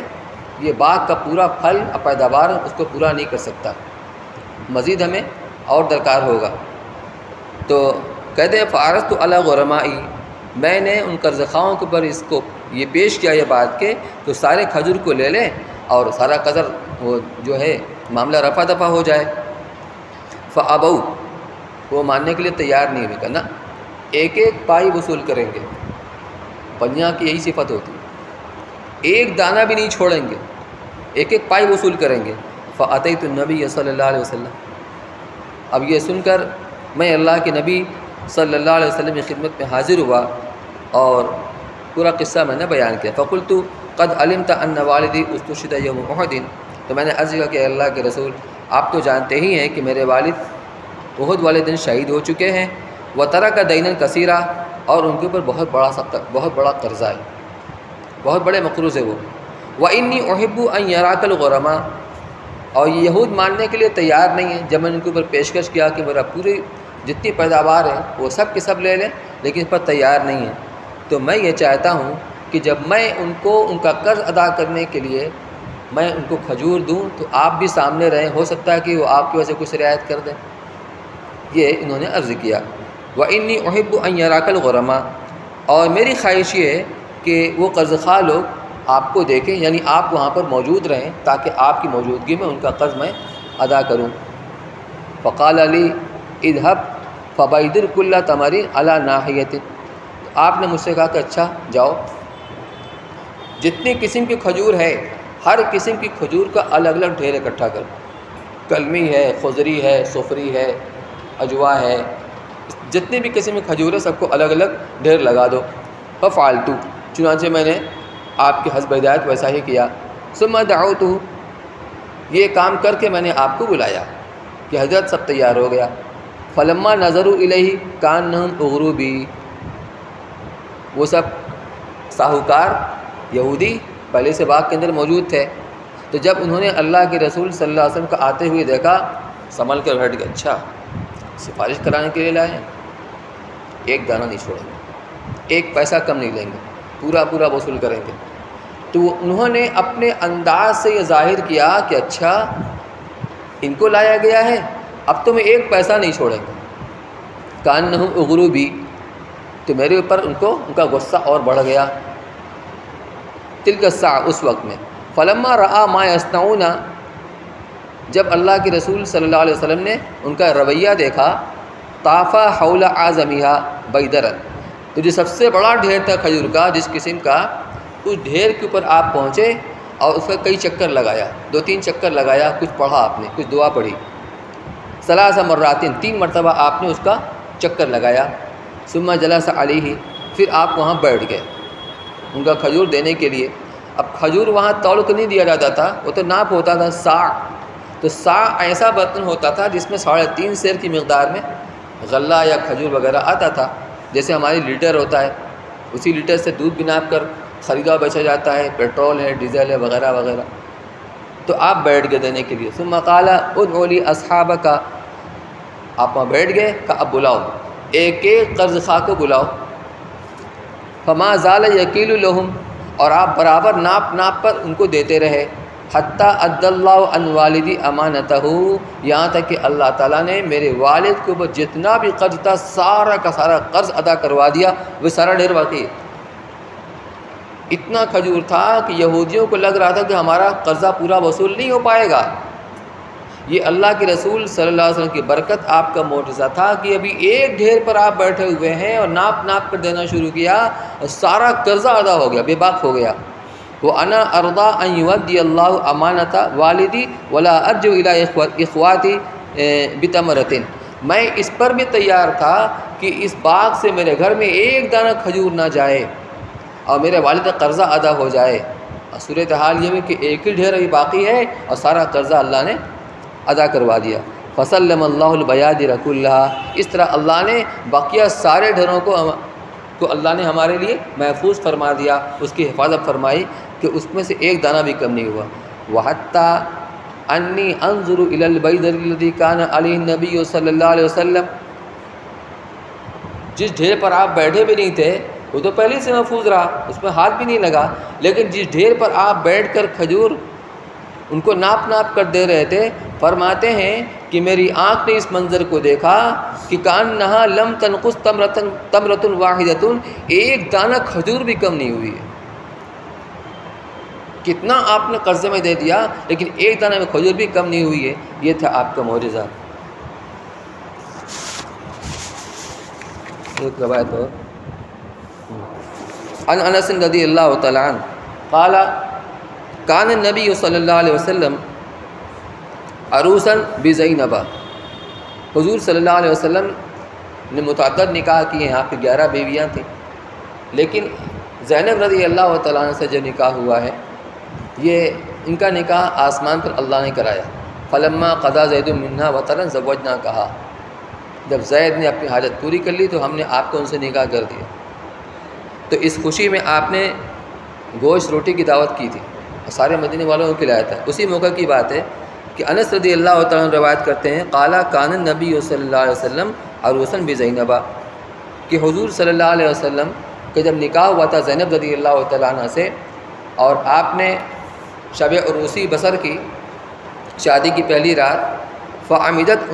یہ باغ کا پورا پھل اور پیداوار اس کو پورا نہیں کر سکتا، مزید ہمیں اور درکار ہوگا۔ تو کہتے ہیں فعرضت علی غرمائی، میں نے ان قرض خواہوں کے اوپر اس کو یہ پیش کیا یہ بات کہ تو سارے کھجور کو لے لیں اور سارا قرض وہ جو ہے معاملہ رفع دفع ہو جائے۔ فابوا، وہ ماننے کے لیے تیار نہیں ہوئے، کہنا ایک ایک پائی وصول کریں گے، بنیاں کی یہی صفت ہوتی ہے، ایک دانہ بھی نہیں چھوڑیں گے، ایک ایک پائی وصول کریں گے۔ فأتیت النبی صلی اللہ علیہ وسلم، اب یہ سن کر میں اللہ کے نبی صلی اللہ علیہ وسلم کی خدمت میں حاضر ہوا اور پورا قصہ میں نے بیان کیا۔ فقلت قد علمت ان والدی استشہد یوم احد، تو میں نے عرض کیا کہ اللہ کے رسول آپ تو جانتے ہی ہیں کہ میرے والد احد والے دن شہید ہو چکے ہیں، وترک دینا کثیرا، اور ان کے اوپر بہت بڑا قرضہ ہے، بہت بڑے مقروض ہے وہ۔ وانی احب ان یراک الغرماء، اور یہ یہود ماننے کے لیے تیار نہیں ہیں جب میں نے ان کے اوپر پیشکش کیا کہ میرا پوری جتنی پیداوار ہے وہ سب کے سب لے لیں، لیکن اس پر تیار نہیں ہیں۔ تو میں یہ چاہتا ہوں کہ جب میں ان کا قرض ادا کرنے کے لیے میں ان کو کھجور دوں تو آپ بھی سامنے رہیں، ہو سکتا ہے کہ وہ آپ کی وجہ سے کچھ رعایت کر دیں۔ یہ انہوں نے عرض کیا۔ وانی احب ان یراک الغرماء، اور میری خواہش یہ ہے کہ وہ قرض خواہ لوگ آپ کو دیکھیں، یعنی آپ وہاں پر موجود رہیں تاکہ آپ کی موجودگی میں ان کا قرض میں ادا کروں۔ فقال علی اذهب فبیدر کل تمر علی ناحیۃ، آپ نے مجھ سے کہا کہ اچھا جاؤ، جتنی قسم کی کھجور ہے ہر قسم کی کھجور کا الگ الگ ڈھیر اکٹھا کر، کلمی ہے، خضری ہے، صفری ہے، اجوا ہے، جتنی بھی قسم کی کھجور ہے سب کو الگ الگ ڈھیر لگا دو۔ ففعلت، چنانچہ میں نے آپ کے حسب ہدایت ویسا ہی کیا۔ ثم دعوتہ، یہ کام کر کے میں نے آپ کو بلایا کہ حضرت سب تیار ہو گیا۔ فلما نظروا الیہ کانہم اغروا بی، وہ سب ساہوکار یہودی پہلے سے باغ کے اندر موجود تھے، تو جب انہوں نے اللہ کے رسول صلی اللہ علیہ وسلم کو آتے ہوئے دیکھا سنبھل کر بیٹھ گئے، اچھا سفارش کرانے کے لیے لائے ہیں، ایک دانہ نہیں چھوڑیں گے، ایک پیسہ کم نہیں لیں گے، پورا پورا وصول کریں گے۔ تو انہوں نے اپنے انداز سے یہ ظاہر کیا کہ اچھا ان کو لایا گیا ہے، اب تو میں ایک پیسہ نہیں چھوڑیں گے۔ کانہم اغروا بی، تو میرے اوپر ان کا غصہ اور بڑھ گیا۔ تلک الساعہ، اس وقت میں، فلما رأى ما یصنعون، جب اللہ کے رسول صلی اللہ علیہ وسلم نے ان کا رویہ دیکھا، طاف حول اعظمھا بیدرا، تو جو سب سے بڑا ڈھیر تھا کھجور کا جس قسم کا، اس ڈھیر کے اوپر آپ پہنچے اور اس کا کئی چکر لگایا، 2-3 چکر لگایا، کچھ پڑھا آپ نے، کچھ دعا پڑھی، 3 مرات، 3 مرتبہ آپ نے اس کا چکر لگایا۔ ثم جلس علیہ، پھر آپ وہاں بیٹھ گئے ان کا کھجور دینے کے لیے۔ اب کھجور وہاں تول کو نہیں دیا جاتا تھا، وہ تو ناپ ہوتا تھا ساع، تو ساع ایسا برتن ہوتا تھا جس میں 3.5 سیر کی مقدار میں غلہ یا کھجور وغیرہ آتا تھا، جیسے ہماری لیٹر ہوتا ہے، اسی لیٹر سے دودھ بھی ناپ کر خریدا بیچا جاتا ہے، پیٹرول ہے، ڈیزل ہے، وغیرہ وغیرہ۔ تو آپ بیٹھ گئے دینے کے لیے۔ ثم قال ادع لی اصحابک، آپ وہاں بیٹھ گئے، کہ اب بلاؤ ایک ایک قرض خواہ کو بلاؤ۔ فما زال یکیل لہم، اور آپ برابر ناپ ناپ پر ان کو دیتے رہے، حتی ادى اللہ عن والدی امانتہ، یہاں تک کہ اللہ تعالیٰ نے میرے والد کے اوپر جتنا بھی قرض تھا سارا کا سارا قرض ادا کروا دیا۔ وہ سارا ڈھیر واقعی اتنا کھجور تھا کہ یہودیوں کو لگ رہا تھا کہ ہمارا قرضہ پورا وصول نہیں ہو پائے گا۔ یہ اللہ کے رسول صلی اللہ علیہ وسلم کی برکت، آپ کا معجزہ تھا کہ ابھی ایک ڈھیر پر آپ بیٹھے ہوئے ہیں اور ناپ ناپ کر دینا شروع کیا اور سارا قرضہ ادا ہو گیا، بے باک ہو گیا۔ وَأَنَا أَرْضَىٰ أَن يُؤَدِّيَ اللَّهُ أَمَانَةَ وَالِدِي وَلَا أَرْجِعُ إِلَىٰ إِخْوَاتِي بِتَمْرَةٍ، میں اس پر بھی تیار تھا کہ اس باغ سے میرے گھر میں ایک دانہ کھجور نہ جائے اور میرے والد کا قرضہ ادا ہو جائے۔ اور صورتحال یہ ہے کہ ایک ہی ڈھیر ابھی باقی ہے اور سارا قرضہ اللہ نے ادا کروا دیا۔ فسلم اللہ البیادر کلها، اس طرح اللہ نے باقیہ سارے ڈھیروں کو اللہ نے ہمارے لیے محفوظ فرما دیا، اس کی حفاظت فرمائی کہ اس میں سے ایک دانہ بھی کم نہیں ہوا۔ وَحَتَّى أَنِّي أَنظُرُ إِلَى الْبَيْدَرِ الَّذِي كَانَ عَلَيْهِ النَّبِيُّ صلی اللہ علیہ وسلم، جس ڈھیر پر آپ بیٹھے بھی نہیں تھے وہ تو پہلے سے محفوظ رہا، اس میں ہاتھ بھی نہیں لگا، لیکن جس ڈھیر پر آپ بیٹھ کر کھجور ان کو ناپ ناپ کر دے رہے تھے، فرماتے ہیں کہ میری آنکھ نے اس منظر کو دیکھا کہ کانہا لم تنقص تمرۃ واحدۃ، ایک دانہ کھجور بھی کم نہیں ہوئی ہے۔ کتنا آپ نے قرضے میں دے دیا لیکن ایک دانہ میں کھجور بھی کم نہیں ہوئی ہے، یہ تھا آپ کا معجزہ۔ ایک روایت اور عن انس رضی اللہ تعالی عنہ قال کان النبی صلی اللہ علیہ وسلم عروسا بزینب، حضور صلی اللہ علیہ وسلم نے متعدد نکاح کیے ہیں، آپ کی 11 بیویاں تھیں، لیکن زینب رضی اللہ تعالیٰ عنہ سے جو نکاح ہوا ہے یہ ان کا نکاح آسمان پر اللہ نے کرایا۔ فلما قضا زید منہا وطرا زوجنا، کہا جب زید نے اپنی حاجت پوری کر لی تو ہم نے آپ کو ان سے نکاح کر دیا۔ تو اس خوشی میں آپ نے گوشت روٹی کی دعوت کی تھی اور سارے مدینے والوں کو کھلایا تھا۔ اسی موقع کی بات ہے کہ انس رضی اللہ تعالیٰ عنہ روایت کرتے ہیں قال کان النبی صلی اللہ علیہ وسلم عروسا بزینب، کہ حضور صلی اللہ علیہ وسلم کہ جب نکاح ہوا تھا زینب رضی اللہ تعالیٰ عنہ سے، اور آپ نے شب عروسی بسر کی، شادی کی پہلی رات، فعمدت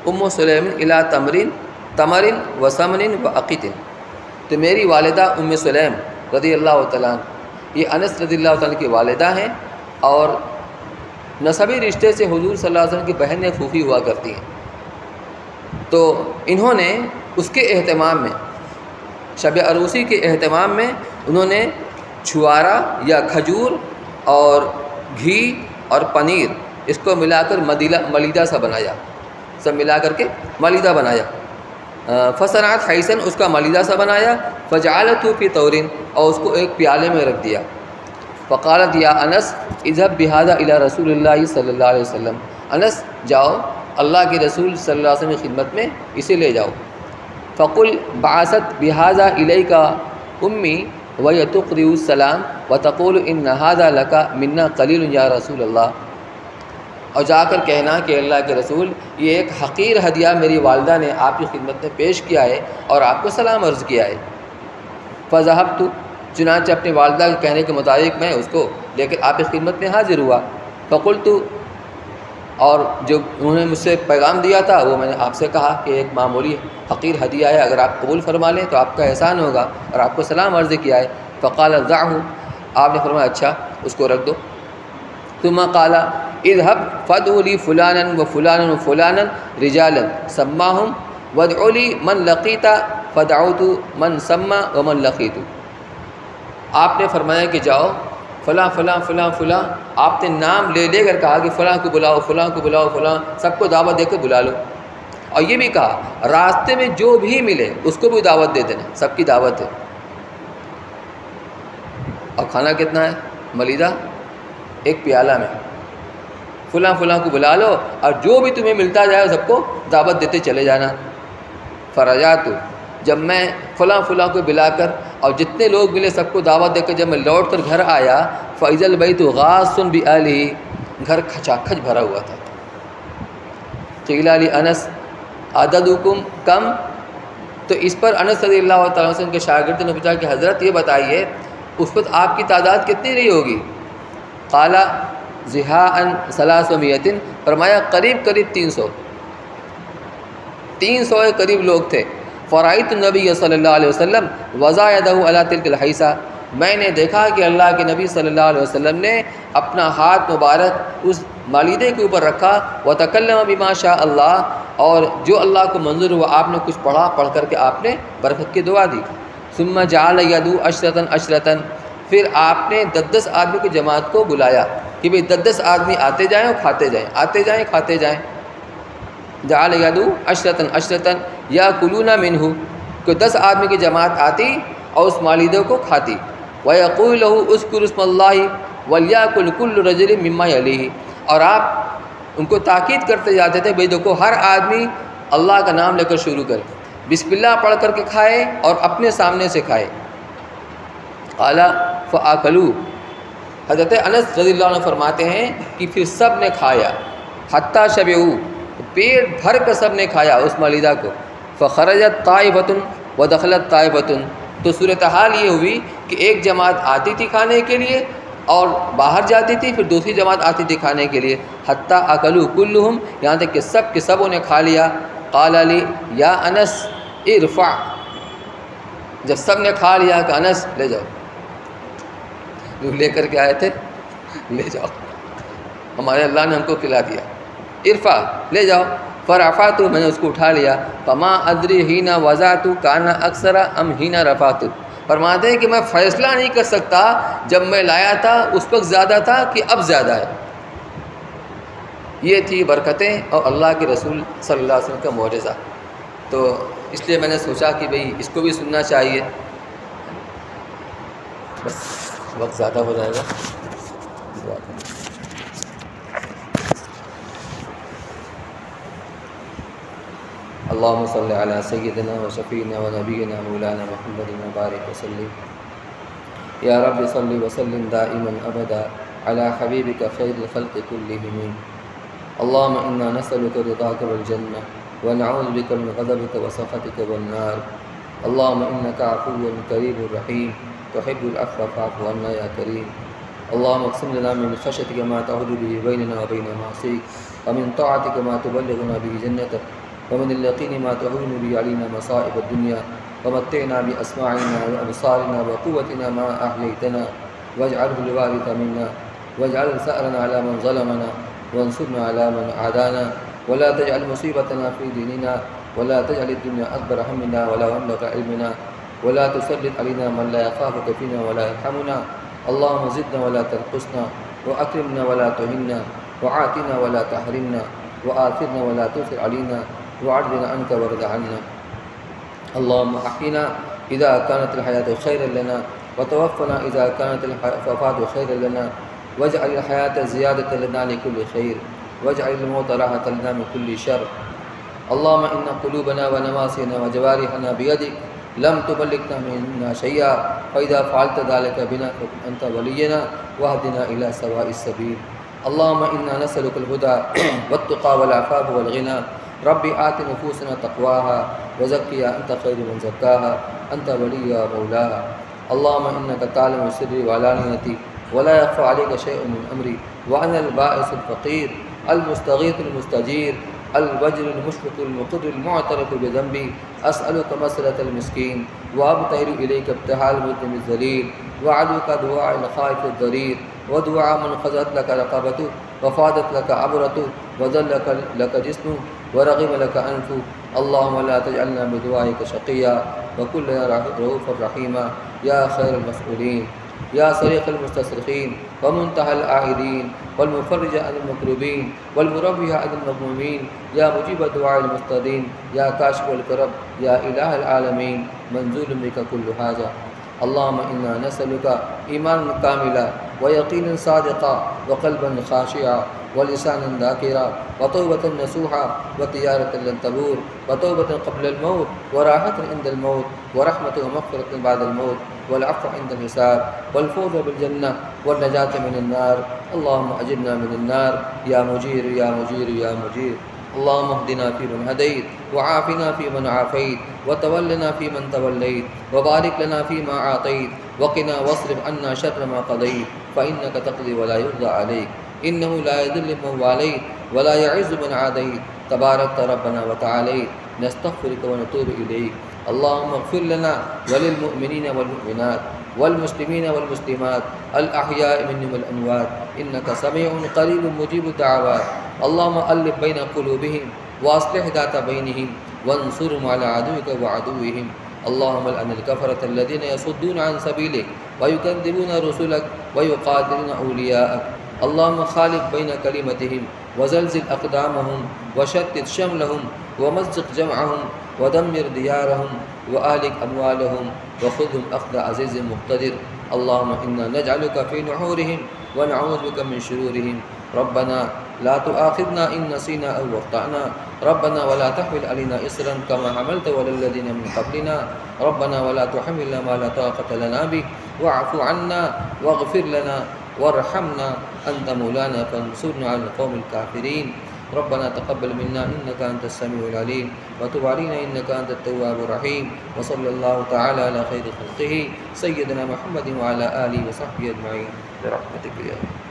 ام سلیم الی تمر و سمن و عقیط، تو میری والدہ ام سلیم رضی اللہ تعالیٰ عنہ، یہ انس رضی اللہ تعالیٰ کی والدہ ہیں اور نسبی رشتے سے حضور صلی اللہ علیہ وسلم کی بہن پھوپھی ہوا کرتی ہیں۔ تو انہوں نے اس کے اہتمام میں، شب عروسی کے اہتمام میں انہوں نے چھوارا یا کھجور اور گھی اور پنیر اس کو ملا کر ملیدہ سا بنایا، سب ملا کر کے ملیدہ بنایا۔ فصنعت حیثن، اس کا ملیدہ سا بنایا، فجعلته فی طورن، اور اس کو ایک پیالے میں رکھ دیا۔ فقالت یا انس اذهب بهذا الى رسول اللہ صلی اللہ علیہ وسلم، انس جاؤ اللہ کے رسول صلی اللہ علیہ وسلم کی خدمت میں اسے لے جاؤ۔ فقل بعثت بهذا الیک امی وهي تقرئ السلام وتقول ان هذا لك منا قلیل یا رسول اللہ، اور جا کر کہنا کہ اللہ کے رسول یہ ایک حقیر ہدیہ میری والدہ نے آپ کی خدمت میں پیش کیا ہے اور آپ کو سلام عرض کیا ہے۔ فذهبت، چنانچہ اپنی والدہ کے کہنے کے مطابق میں اس کو لے کر آپ کی خدمت میں حاضر ہوا۔ فقلت، اور جو انہوں نے مجھ سے پیغام دیا تھا وہ میں نے آپ سے کہا کہ ایک معمولی حقیر ہدیہ ہے، اگر آپ قبول فرما لیں تو آپ کا احسان ہوگا، اور آپ کو سلام عرض کیا ہے۔ فقال ضعه، آپ نے فرمایا اچھا اس کو رکھ دو۔ ثم قال اذهب فادع لي فلانا وفلانا وفلانا رجالا سماهم وادع لي من لقيت فدعوت من سما ومن لقيت، آپ نے فرمایا کہ جاؤ فلاں فلاں فلاں فلاں، آپ نے نام لے لے کر کہا کہ فلاں کو بلاؤ فلاں کو بلاؤ فلاں، سب کو دعوت دے کر بلا لو، اور یہ بھی کہا راستے میں جو بھی ملے اس کو بھی دعوت دے دینا، سب کی دعوت ہے۔ اور کھانا کتنا ہے؟ ملیدہ ایک پیالہ میں، فلاں فلاں کو بلا لو اور جو بھی تمہیں ملتا جائے سب کو دعوت دیتے چلے جانا۔ فرجعت، جب میں فلاں فلاں کو بلا کر اور جتنے لوگ ملے سب کو دعوت دے کر جب میں لوٹ کر گھر آیا، فإذا البیت غاص بأہلہ، گھر کھچا کھچ بھرا ہوا تھا۔ قیل لانس عددکم کم، تو اس پر انس رضی اللہ تعالیٰ عنہ کے شاگرد نے پوچھا کہ حضرت یہ بتائیے اس وقت آپ کی تعداد کتنی رہی ہوگی؟ قال زحاء 300، فرمایا قریب قریب 300 کے قریب لوگ تھے۔ فرأیت النبی صلی اللہ علیہ وسلم وضع یدہ علی تلک الحیثہ، میں نے دیکھا کہ اللہ کے نبی صلی اللہ علیہ وسلم نے اپنا ہاتھ مبارک اس مالیدے کے اوپر رکھا، وتکلم بما شاء اللہ، اور جو اللہ کو منظور ہوا آپ نے کچھ پڑھا، پڑھ کر کے آپ نے برکت کی دعا دی۔ ثم جعل یدعو عشرۃ عشرۃ، پھر آپ نے 10 آدمی کی جماعت کو بلایا کہ بھئی 10 آدمی آتے جائیں اور کھاتے جائیں، آتے جائیں کھاتے جائیں۔ جعل یدعو عشرۃ عشرۃ یاکلون منہ، کہ 10 آدمی کی جماعت آتی اور اس مالیدے کو کھاتی۔ ویقول لہ اذکر اسم اللہ ولیأکل کل رجل مما یلیہ، اور آپ ان کو تاکید کرتے جاتے تھے بھئی دیکھو ہر آدمی اللہ کا نام لے کر شروع کرے، بسم اللہ پڑھ کر کے کھائے اور اپنے سامنے سے کھائے۔ قال فآکلوا، حضرت انس رضی اللہ عنہ فرماتے ہیں کہ پھر سب نے کھایا، حتیٰ شبعوا، پیٹ بھر کر سب نے کھایا اس مالیدہ کو۔ فخرجت طائفۃ ودخلت طائفۃ، تو صورتحال یہ ہوئی کہ ایک جماعت آتی تھی کھانے کے لیے اور باہر جاتی تھی، پھر دوسری جماعت آتی تھی کھانے کے لیے، حتیٰ اکلوا کلہم، یہاں تک کہ سب کے سبوں نے کھا لیا۔ قال لی یا انس ارفع، جب سب نے کھا لیا کہ انس لے جاؤ، جو لے کر کے آئے تھے لے جاؤ، ہمارے اللہ نے ہم کو کھلا دیا، ارفع لے جاؤ۔ فرفعت، میں نے اس کو اٹھا لیا۔ فما ادری حین وضعت کان اکثر ام حین رفعت، فرماتے ہیں کہ میں فیصلہ نہیں کر سکتا جب میں لایا تھا اس وقت زیادہ تھا کہ اب زیادہ ہے۔ یہ تھی برکتیں اور اللہ کے رسول صلی اللہ علیہ وسلم کا معجزہ۔ تو اس لیے میں نے سوچا کہ بھئی اس کو بھی سننا چاہیے۔ بس وقت زیادہ ہو جائے گا، دعا کریں۔ اللهم صل على سيدنا وشفينا ونبينا مولانا محمد وبارك وسلم۔ يا رب صل وسلم دائما ابدا على حبيبك خير الخلق كلهم۔ اللهم انا نسألك رضاك والجنة ونعوذ بك من غضبك وسخطك والنار۔ اللهم انك عفو كريم رحيم تحب العفو فاعف عنا يا كريم۔ اللهم اقسم لنا من خشيتك ما تحول به بيننا وبين معصيك، ومن طاعتك ما تبلغنا به جنتك، ومن اليقين ما تهون به علينا مصائب الدنيا، ومتعنا بأسماعنا وأبصارنا وقوتنا ما أحييتنا، واجعله الوارث منا، واجعل ثأرنا على من ظلمنا، وانصرنا على من عادانا، ولا تجعل مصيبتنا في ديننا، ولا تجعل الدنيا أكبر همنا ولا مبلغ علمنا، ولا تسلط علينا من لا يخافك فينا ولا يرحمنا۔ اللهم زدنا ولا تنقصنا، وأكرمنا ولا تهنا، وعاتنا ولا تحرمنا، وآثرنا ولا تؤثر علينا، وعدنا عنك وارض عنا۔ اللهم احينا اذا كانت الحياة خيرا لنا، وتوفنا اذا كانت الوفاة خيرا لنا، واجعل الحياة زيادة لنا لكل خير، واجعل الموت راحة لنا من كل شر۔ اللهم ان قلوبنا ونواسينا وجوارحنا بيدك، لم تملكنا منا شيئا، فاذا فعلت ذلك بنا فكن انت ولينا، واهدنا الى سواء السبيل۔ اللهم انا نسألك الهدى والتقى والعفاف والغنى۔ رب آت نفوسنا تقواها وزكها أنت خير من زكاها، أنت وليها ومولاها۔ اللهم إنك تعلم سري وعلانيتي، ولا يخفى عليك شيء من أمري، وأنا البائس الفقير المستغيث المستجير الوجل المشفق المقر المعترف بذنبي، أسألك مسألة المسكين، وأبتهل إليك ابتهال المذنب الذليل، وأعدك دعاء الخائف الضرير، ودعاء من خزت لك رقبته، وفادت لك عبرته، وذل لك جسمه، ورغم لك أنفه۔ اللهم لا تجعلنا بدعائك شقيا، وكن لنا رؤوفا رحيما، يا خير المسؤولين، يا صريخ المستصرخين، ومنتهى العائدين، والمفرج عن المكروبين، والمرفه عن المغمومين، يا مجيب دعاء المضطرين، يا كاشف الكرب، يا إله العالمين، منزول بك كل هذا۔ اللهم إنا نسألك إيمانا كاملا، ويقينا صادقا، وقلبا خاشعا، ولسانا ذاكرا، وتوبة نصوحا، وتجارة لن تبور، وتوبة قبل الموت، وراحة عند الموت، ورحمة ومغفرة بعد الموت، والعفو عند الحساب، والفوز بالجنة، والنجاة من النار۔ اللهم أجرنا من النار، يا مجير يا مجير يا مجير۔ اللهم اهدنا فيمن هديت، وعافنا فيمن عافيت، وتولنا فيمن توليت، وبارك لنا فيما أعطيت، وقنا واصرف عنا شر ما قضيت، فإنك تقضي ولا يقضى عليك، إنه لا يذل من واليت ولا يعز من عاديت، تباركت ربنا وتعاليت، نستغفرك ونتوب إليك۔ اللهم اغفر لنا وللمؤمنين والمؤمنات، والمسلمين والمسلمات، الأحياء منهم والأموات، إنك سميع قريب مجيب الدعوات۔ اللهم ألف بين قلوبهم، وأصلح ذات بينهم، وانصرهم على عدوك وعدوهم۔ اللهم لعن الكفرة الذين يصدون عن سبيلك، ويكذبون رسلك، ويقاتلون أولياءك۔ اللهم خالف بين كلمتهم، وزلزل أقدامهم، وشتت شملهم، ومزق جمعهم، ودمر ديارهم، وأهلك أموالهم، وخذهم أخذ عزيز مقتدر۔ اللهم إنا نجعلك في نحورهم، ونعوذ بك من شرورهم۔ ربنا لا تؤاخذنا إن نسينا أو أخطأنا، ربنا ولا تحمل علينا إصرا كما حملت على الذين من قبلنا، ربنا ولا تحملنا ما لا طاقة لنا به، واعف عنا واغفر لنا وارحمنا، أنت مولانا فانصرنا على القوم الكافرين۔ ربنا تقبل منا إنك أنت السميع العليم، وتب علينا إنك أنت التواب الرحيم، وصلى الله تعالى على خير خلقه سيدنا محمد وعلى آله وصحبه أجمعين برحمتك يا رب۔